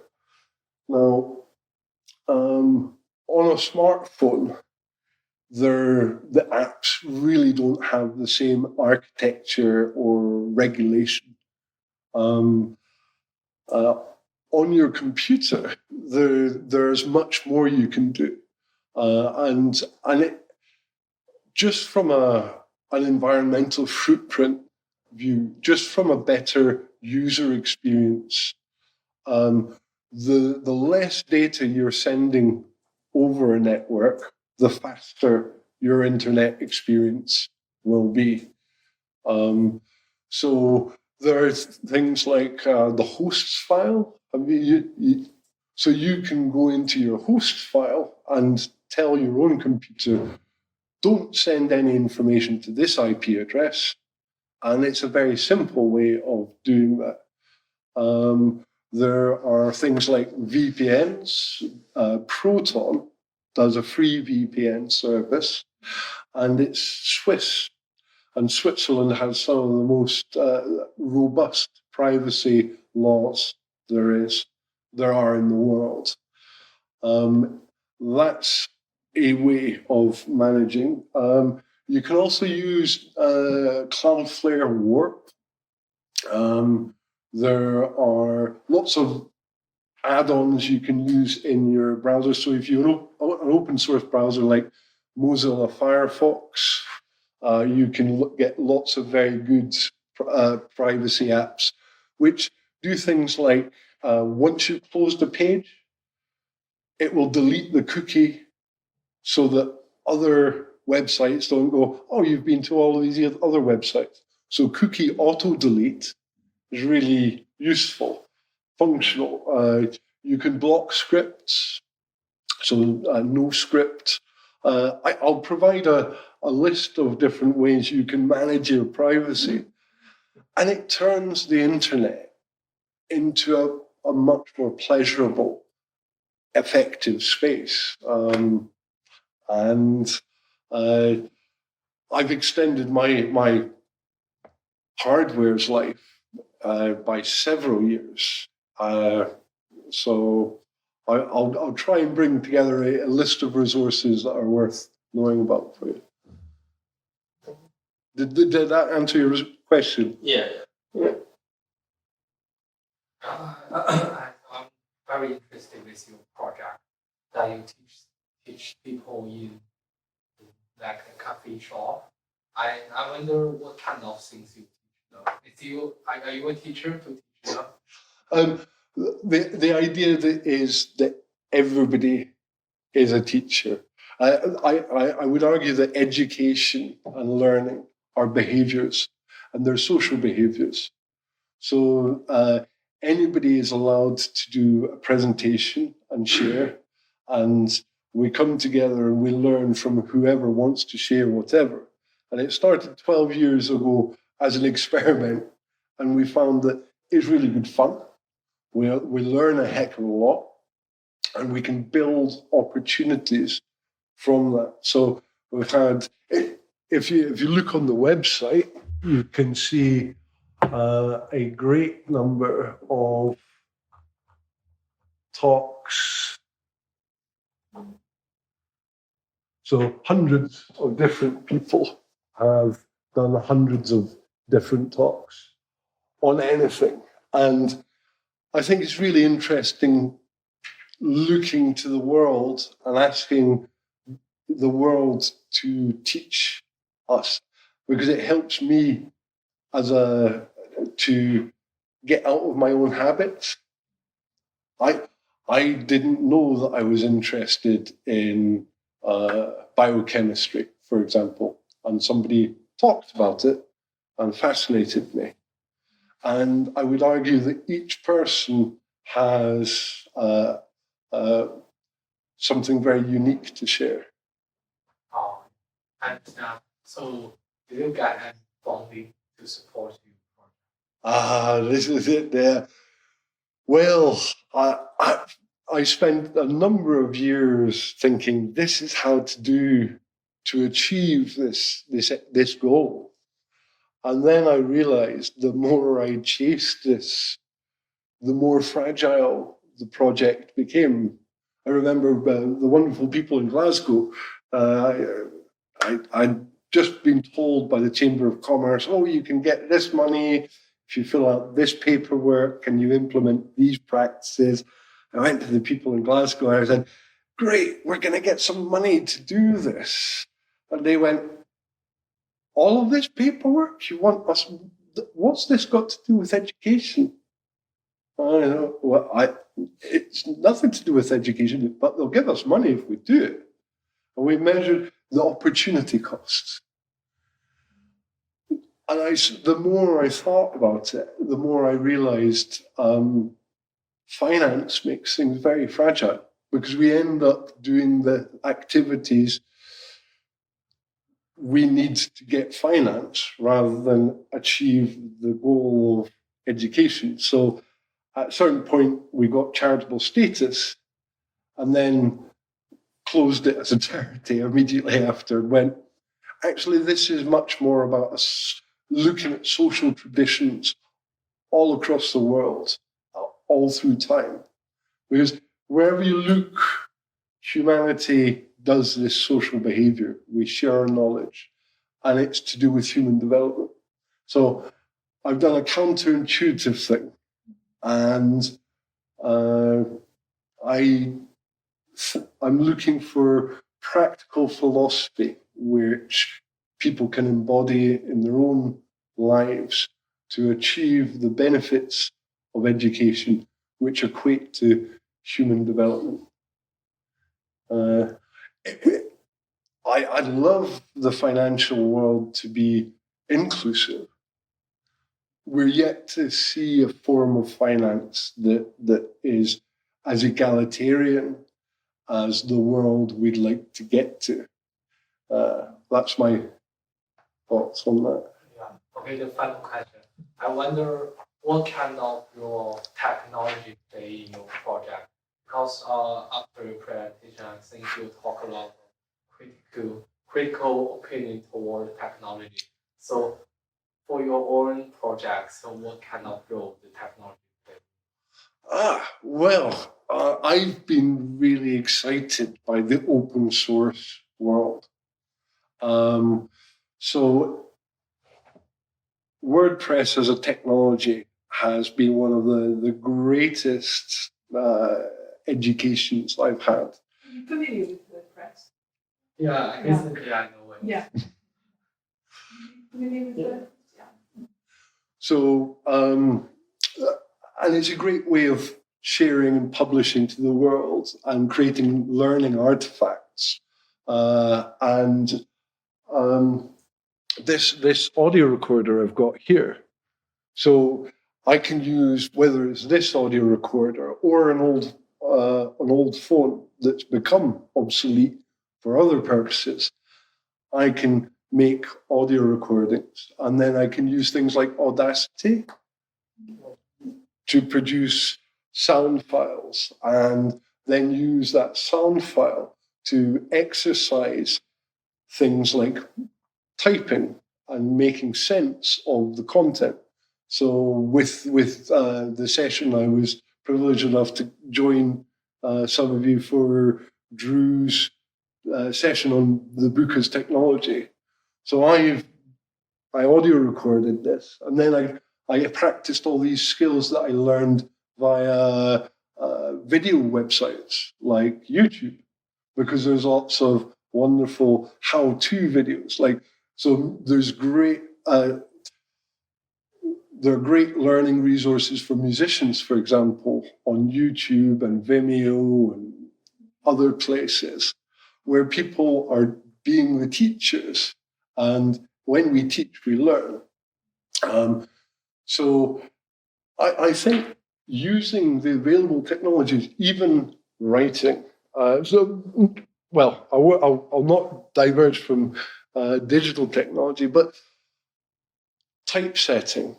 Now, on a smartphone, the apps really don't have the same architecture or regulation. On your computer, there's much more you can do, and it just from an environmental footprint view, just from a better user experience, the less data you're sending over a network, the faster your internet experience will be. So there are things like the hosts file. So you can go into your host file and tell your own computer, don't send any information to this IP address. And it's a very simple way of doing that. There are things like VPNs. Proton does a free VPN service, and it's Swiss. And Switzerland has some of the most robust privacy laws there are in the world. That's a way of managing. You can also use Cloudflare Warp. There are lots of add-ons you can use in your browser. So if you're an open source browser like Mozilla Firefox, you can get lots of very good privacy apps, which do things like once you've closed a page, it will delete the cookie so that other websites don't go, oh, you've been to all of these other websites. So cookie auto-delete is really useful, functional. You can block scripts, so no script. I'll provide a list of different ways you can manage your privacy. And it turns the internet into a much more pleasurable, effective space. And I've extended my hardware's life by several years. So I'll try and bring together a list of resources that are worth knowing about for you. Did that answer your question? Yeah. I'm very interested with your project that you teach people in like a coffee shop. I wonder what kind of things you teach them. Are you a teacher to teach them? The idea is that everybody is a teacher. I would argue that education and learning are behaviors, and they're social behaviors. So anybody is allowed to do a presentation and share, and we come together and we learn from whoever wants to share whatever. And it started 12 years ago as an experiment, and we found that it's really good fun. We learn a heck of a lot, and we can build opportunities from that. So we've had, if you look on the website, you can see a great number of talks. So hundreds of different people have done hundreds of different talks on anything. And I think it's really interesting looking to the world and asking the world to teach us, because it helps me to get out of my own habits. I didn't know that I was interested in biochemistry, for example, and somebody talked about it and fascinated me. And I would argue that each person has something very unique to share. Oh, and so do you get any funding to support you? This is it there. Well, I spent a number of years thinking this is how to achieve this goal. And then I realized the more I chased this, the more fragile the project became. I remember the wonderful people in Glasgow. I'd just been told by the Chamber of Commerce, oh, you can get this money if you fill out this paperwork and you implement these practices. I went to the people in Glasgow and I said, great, we're going to get some money to do this. And they went, all of this paperwork? You want us? What's this got to do with education? I don't know. Well, it's nothing to do with education, but they'll give us money if we do it. And we measured the opportunity costs. And the more I thought about it, the more I realized finance makes things very fragile, because we end up doing the activities we need to get finance rather than achieve the goal of education. So at a certain point, we got charitable status and then closed it as a charity immediately after and went, actually, this is much more about us looking at social traditions all across the world, all through time. Because wherever you look, humanity does this social behavior. We share our knowledge, and it's to do with human development. So I've done a counterintuitive thing, and I'm looking for practical philosophy which people can embody in their own lives to achieve the benefits of education which equate to human development. I'd love the financial world to be inclusive. We're yet to see a form of finance that is as egalitarian as the world we'd like to get to. That's my thoughts on that. Yeah. Okay, the final question. I wonder what kind of your technology play in your project? Because after your presentation, I think you talk a lot of critical opinion toward technology. So for your own projects, so what kind of role the technology play? I've been really excited by the open source world. So WordPress as a technology has been one of the greatest educations I've had. Are you familiar with WordPress? Yeah, basically I know it. Yeah. Familiar with WordPress? Yeah. So, and it's a great way of sharing and publishing to the world and creating learning artifacts. This audio recorder I've got here. So I can use, whether it's this audio recorder or an old phone that's become obsolete for other purposes, I can make audio recordings, and then I can use things like Audacity to produce sound files, and then use that sound file to exercise things like typing and making sense of the content. So with the session, I was privileged enough to join some of you for Drew's session on the book as technology. So I audio recorded this, and then I practiced all these skills that I learned via video websites like YouTube, because there's lots of wonderful how-to videos. So there are great learning resources for musicians, for example, on YouTube and Vimeo and other places, where people are being the teachers, and when we teach, we learn. So I think using the available technologies, even writing. Well, I'll not diverge from digital technology, but typesetting,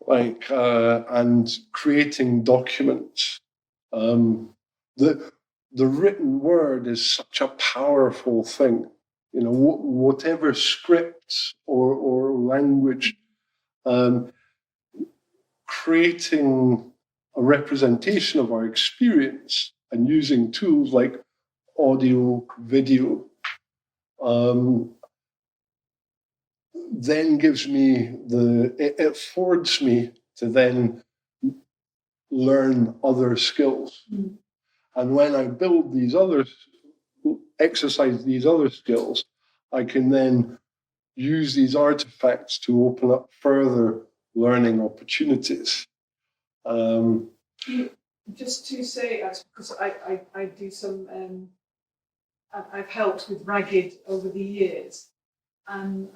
and creating documents. The written word is such a powerful thing. Whatever scripts or language, creating a representation of our experience and using tools like audio, video, then it affords me to then learn other skills. Mm. And when I exercise these other skills, I can then use these artifacts to open up further learning opportunities. Just to say, because I do some, I've helped with Ragged over the years, and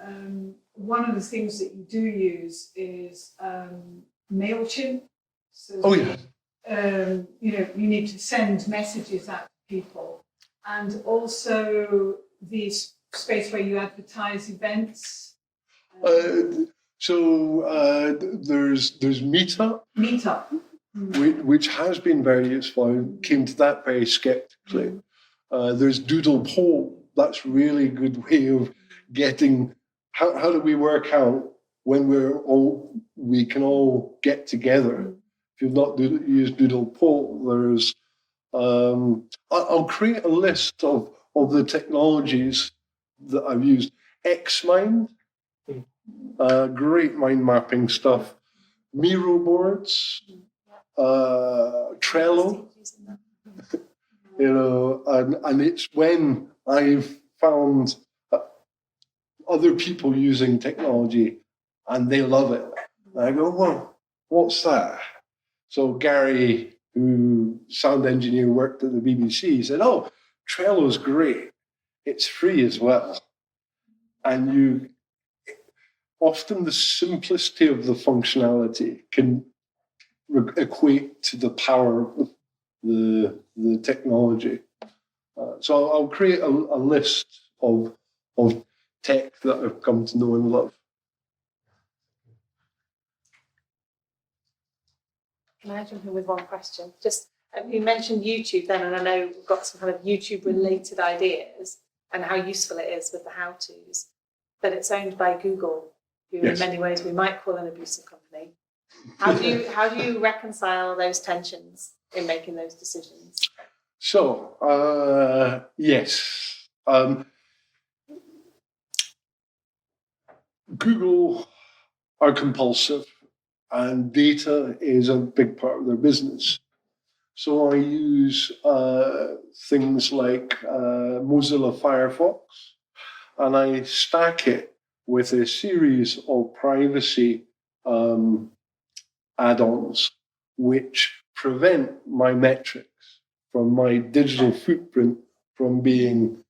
one of the things that you do use is MailChimp. So you need to send messages out to people, and also the space where you advertise events. There's Meetup. Which has been very useful. I came to that very skeptically. There's Doodle Poll. That's really a good way of getting. How do we work out when we can all get together? If you've not used Doodle Poll, there's. I'll create a list of the technologies that I've used. Xmind, great mind mapping stuff. Miro boards. Trello, and it's when I've found other people using technology and they love it. And I go, well, what's that? So Gary, who sound engineer, worked at the BBC, said, oh, Trello's great. It's free as well. And often the simplicity of the functionality can equate to the power of the technology. So I'll create a list of tech that I've come to know and love. Can I jump in with one question? Just you mentioned YouTube then, and I know we've got some kind of YouTube-related ideas and how useful it is with the how-tos, but it's owned by Google, who in many ways we might call an abusive company. How do you reconcile those tensions in making those decisions? So yes, Google are compulsive, and data is a big part of their business. So I use things like Mozilla Firefox, and I stack it with a series of privacy add-ons which prevent my metrics from my digital footprint from being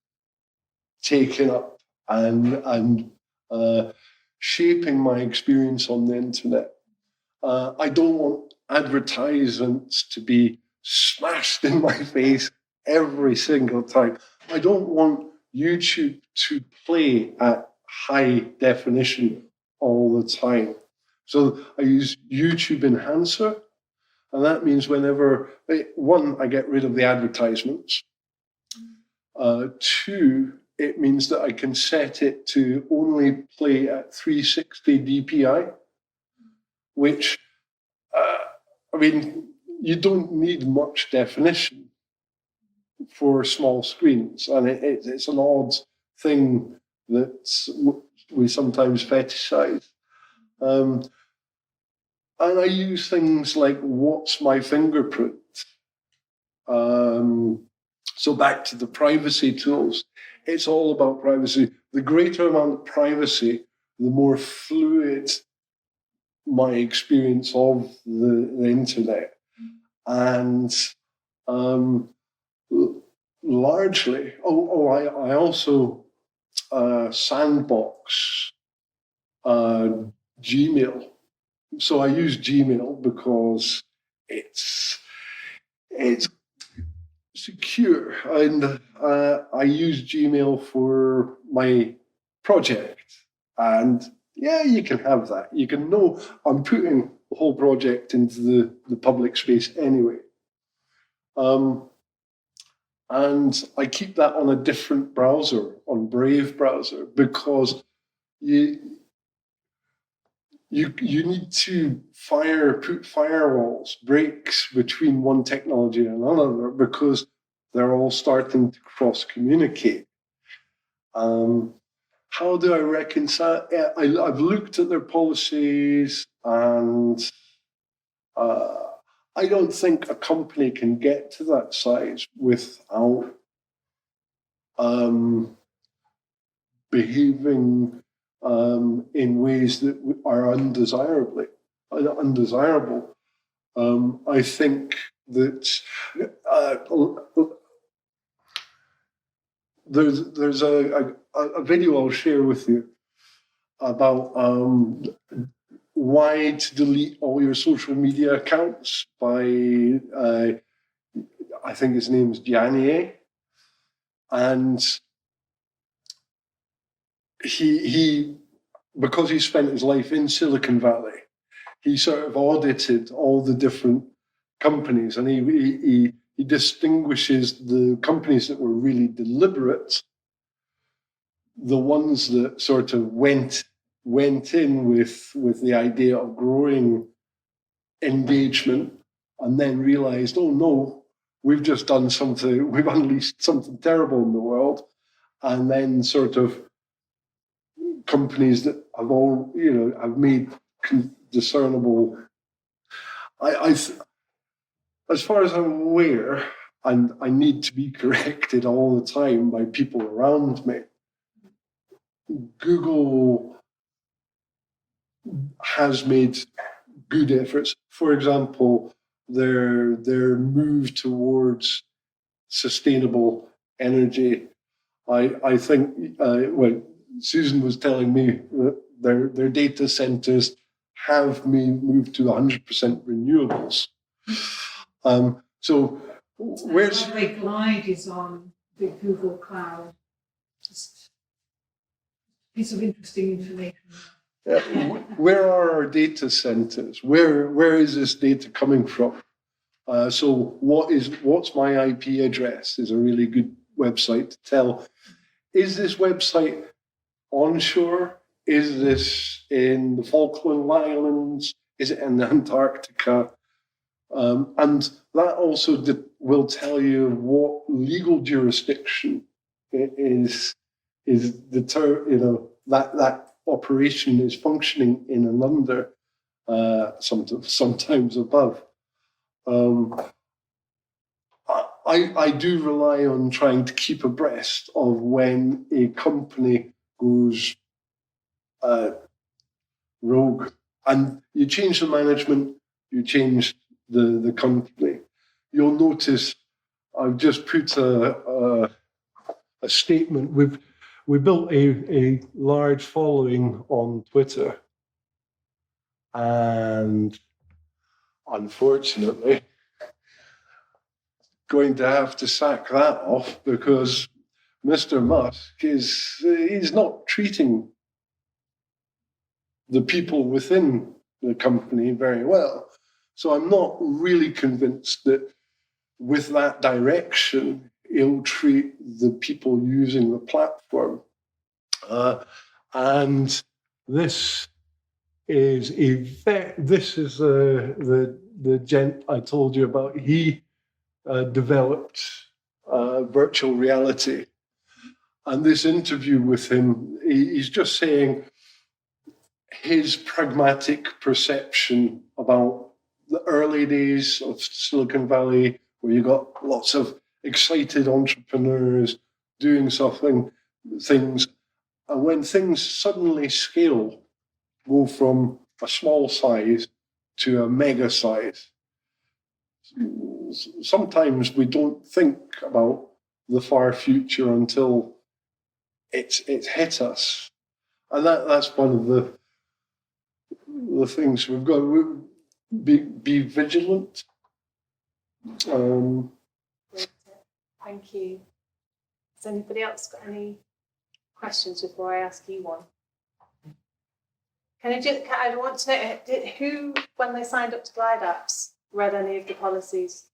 taken up and shaping my experience on the internet. I don't want advertisements to be smashed in my face every single time. I don't want YouTube to play at high definition all the time. So I use YouTube Enhancer, and that means whenever, one, I get rid of the advertisements. Two, it means that I can set it to only play at 360 DPI, which, I mean, you don't need much definition for small screens. And it's an odd thing that we sometimes fetishize. And I use things like, what's my fingerprint? So back to the privacy tools. It's all about privacy. The greater amount of privacy, the more fluid my experience of the internet. And largely, I also sandbox Gmail. So I use Gmail because it's secure, and I use Gmail for my project. And yeah, you can have that. You can know I'm putting the whole project into the public space anyway. And I keep that on a different browser, on Brave browser, because you need to put firewalls, breaks between one technology and another, because they're all starting to cross-communicate. How do I reconcile? I've looked at their policies, and I don't think a company can get to that size without behaving in ways that are undesirable. I think that there's a video I'll share with you about why to delete all your social media accounts by I think his name's Lanier, and he because he spent his life in Silicon Valley, he sort of audited all the different companies, and he distinguishes the companies that were really deliberate, the ones that sort of went in with the idea of growing engagement, and then realized, oh no, we've just done something, we've unleashed something terrible in the world, and then sort of companies that have all, have made discernible. As far as I'm aware, and I need to be corrected all the time by people around me, Google has made good efforts. For example, their move towards sustainable energy. I think Susan was telling me that their data centers have moved to 100% renewables. So where's the Glide is on the Google Cloud. Just a piece of interesting information. where are our data centers? Where is this data coming from? So what's my IP address is a really good website to tell. Is this website onshore? Is this in the Falkland Islands? Is it in Antarctica? And that also will tell you what legal jurisdiction is the term, that operation is functioning in and under, sometimes above. I do rely on trying to keep abreast of when a company goes rogue. And you change the management, you change the company. You'll notice I've just put a statement. We built a large following on Twitter, and unfortunately, going to have to sack that off because Mr. Musk he's not treating the people within the company very well. So I'm not really convinced that with that direction, he'll treat the people using the platform. And this is the gent I told you about. He developed virtual reality. And this interview with him, he's just saying his pragmatic perception about the early days of Silicon Valley, where you got lots of excited entrepreneurs doing things, and when things suddenly scale, go from a small size to a mega size. Sometimes we don't think about the far future until it's hit us, and that's one of the things we've got to be vigilant. Thank you. Has anybody else got any questions before I ask you one? I want to know who, when they signed up to Glide Apps, read any of the policies?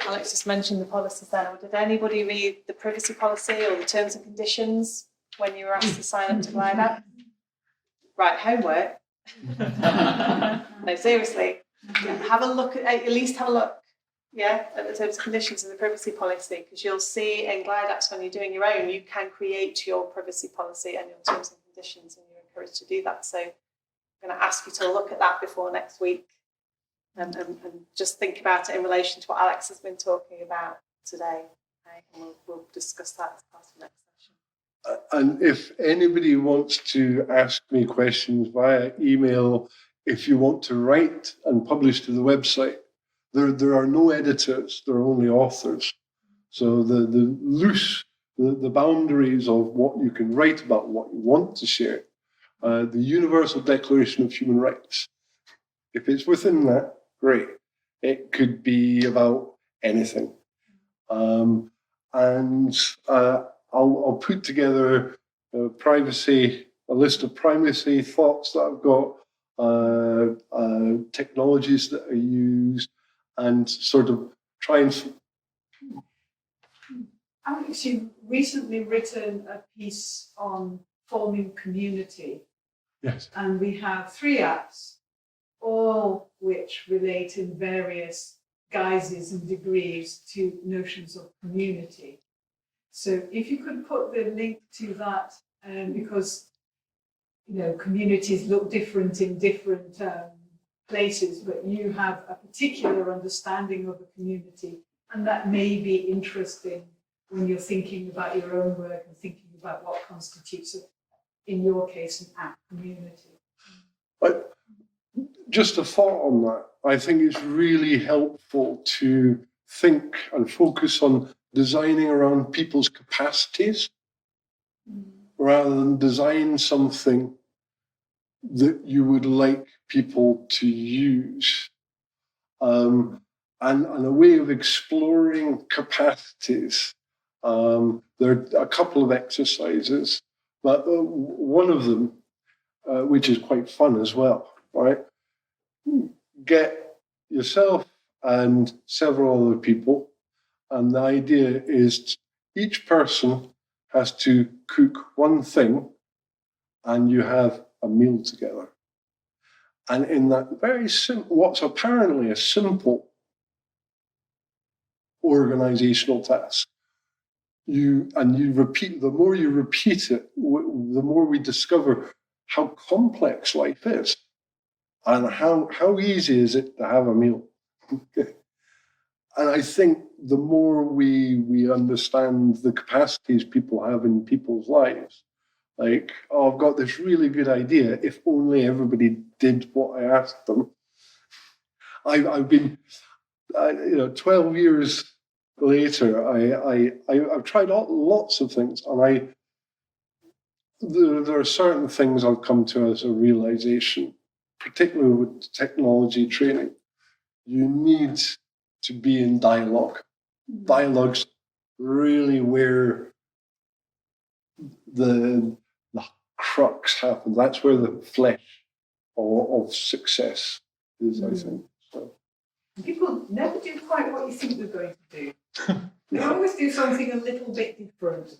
Alex just mentioned the policies there. Did anybody read the privacy policy or the terms and conditions when you were asked to sign up to Glide Apps? Right, homework. No, seriously. Have a look at least have a look, at the terms and conditions of the privacy policy, because you'll see in Glide Apps when you're doing your own, you can create your privacy policy and your terms and conditions, and you're encouraged to do that. So I'm going to ask you to look at that before next week and just think about it in relation to what Alex has been talking about today. Okay? And we'll discuss that as part of next session. And if anybody wants to ask me questions via email, if you want to write and publish to the website, there are no editors, there are only authors. So the boundaries of what you can write about, what you want to share, the Universal Declaration of Human Rights, if it's within that, great. It could be about anything. And I'll put together a list of privacy thoughts that I've got, technologies that I use, and sort of try and... Alex, you've recently written a piece on forming community. Yes. And we have 3 apps, all which relate in various guises and degrees to notions of community. So if you could put the link to that, because communities look different in different places, but you have a particular understanding of a community, and that may be interesting when you're thinking about your own work and thinking about what constitutes, in your case, an app community. Just a thought on that. I think it's really helpful to think and focus on designing around people's capacities rather than design something that you would like people to use. And a way of exploring capacities. There are a couple of exercises, but one of them, which is quite fun as well, right? Get yourself and several other people, and the idea is each person has to cook one thing, and you have a meal together. And in that very simple, what's apparently a simple organizational task, you repeat. The more you repeat it, the more we discover how complex life is, and how easy is it to have a meal. And I think the more we understand the capacities people have in people's lives, like, oh, I've got this really good idea, if only everybody did what I asked them. I've been, 12 years later, I've tried lots of things, and there are certain things I've come to as a realization, particularly with technology training. You need to be in dialogue. Dialogue's really where the crux happens. That's where the flesh of success is, I think. So. People never do quite what you think they're going to do. They always do something a little bit different,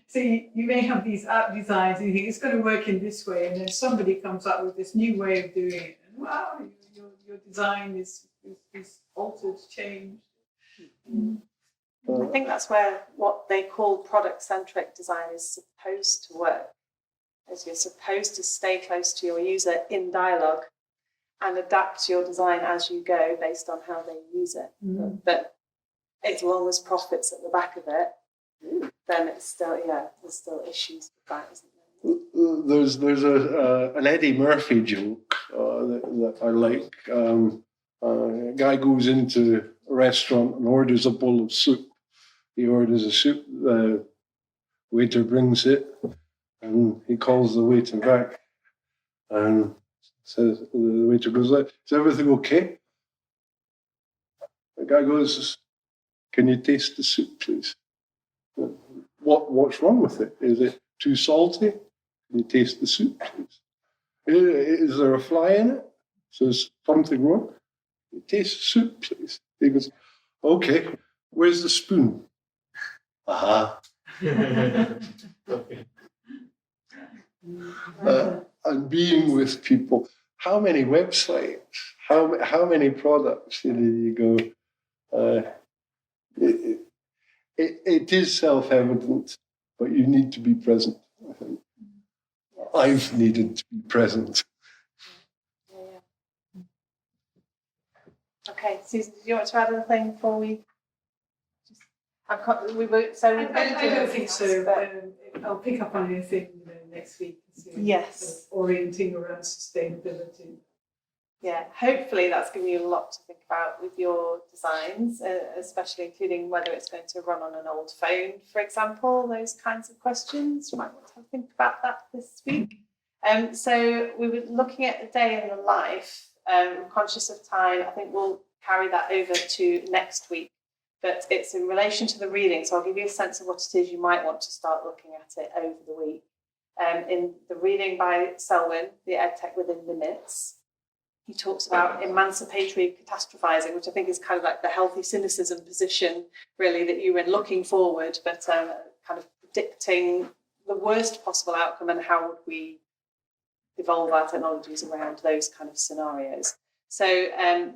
So you may have these app designs and you think it's going to work in this way, and then somebody comes up with this new way of doing it, and wow, your design is altered, changed. I think that's where what they call product-centric design is supposed to work. As you're supposed to stay close to your user in dialogue and adapt your design as you go based on how they use it. But as long as profit's at the back of it, then it's still, there's still issues with that, isn't there? There's an Eddie Murphy joke that I like. A guy goes into a restaurant and orders a bowl of soup. He orders a soup, the waiter brings it, and he calls the waiter back and says, the waiter goes, is everything okay? The guy goes, can you taste the soup, please? What's wrong with it? Is it too salty? Can you taste the soup, please? Is there a fly in it? So there's something wrong? Can you taste the soup, please? He goes, okay, where's the spoon? Aha. And being with people, how many websites, how many products you go, it is self-evident, but you need to be present, I think. I've needed to be present. Okay, Susan, do you want to add anything before we? I don't think so. I'll pick up on anything next week. Yes. Orienting around sustainability. Yeah, hopefully that's given you a lot to think about with your designs, especially including whether it's going to run on an old phone, for example, those kinds of questions. You might want to think about that this week. So we were looking at the day in the life, conscious of time. I think we'll carry that over to next week. But it's in relation to the reading, so I'll give you a sense of what it is you might want to start looking at it over the week. In the reading by Selwyn, the Edtech Within Limits, he talks about emancipatory catastrophizing, which I think is kind of like the healthy cynicism position, really, that you were in looking forward, but kind of predicting the worst possible outcome and how would we evolve our technologies around those kind of scenarios. So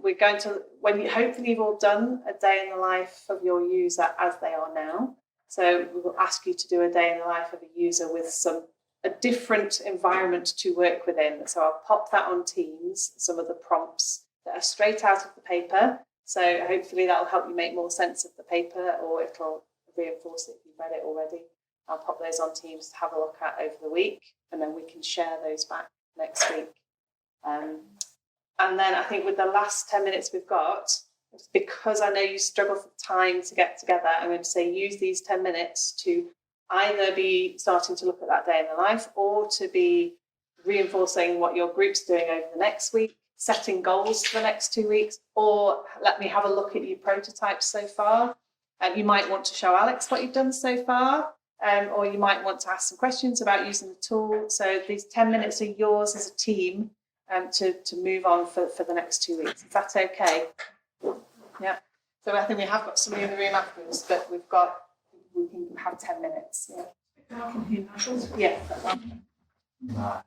we're going to, hopefully you've all done a day in the life of your user as they are now. So we will ask you to do a day in the life of a user with a different environment to work within. So I'll pop that on Teams, some of the prompts that are straight out of the paper. So hopefully that'll help you make more sense of the paper, or it'll reinforce it if you've read it already. I'll pop those on Teams to have a look at over the week, and then we can share those back next week. And then I think with the last 10 minutes we've got, because I know you struggle for time to get together, I'm going to say use these 10 minutes to either be starting to look at that day in the life, or to be reinforcing what your group's doing over the next week, setting goals for the next 2 weeks, or let me have a look at your prototypes so far. You might want to show Alex what you've done so far, or you might want to ask some questions about using the tool. So these 10 minutes are yours as a team to move on for the next 2 weeks. Is that okay? Yeah. So I think we have got somebody in the room afterwards, but we can have 10 minutes. Yeah. I can hear that. Yeah.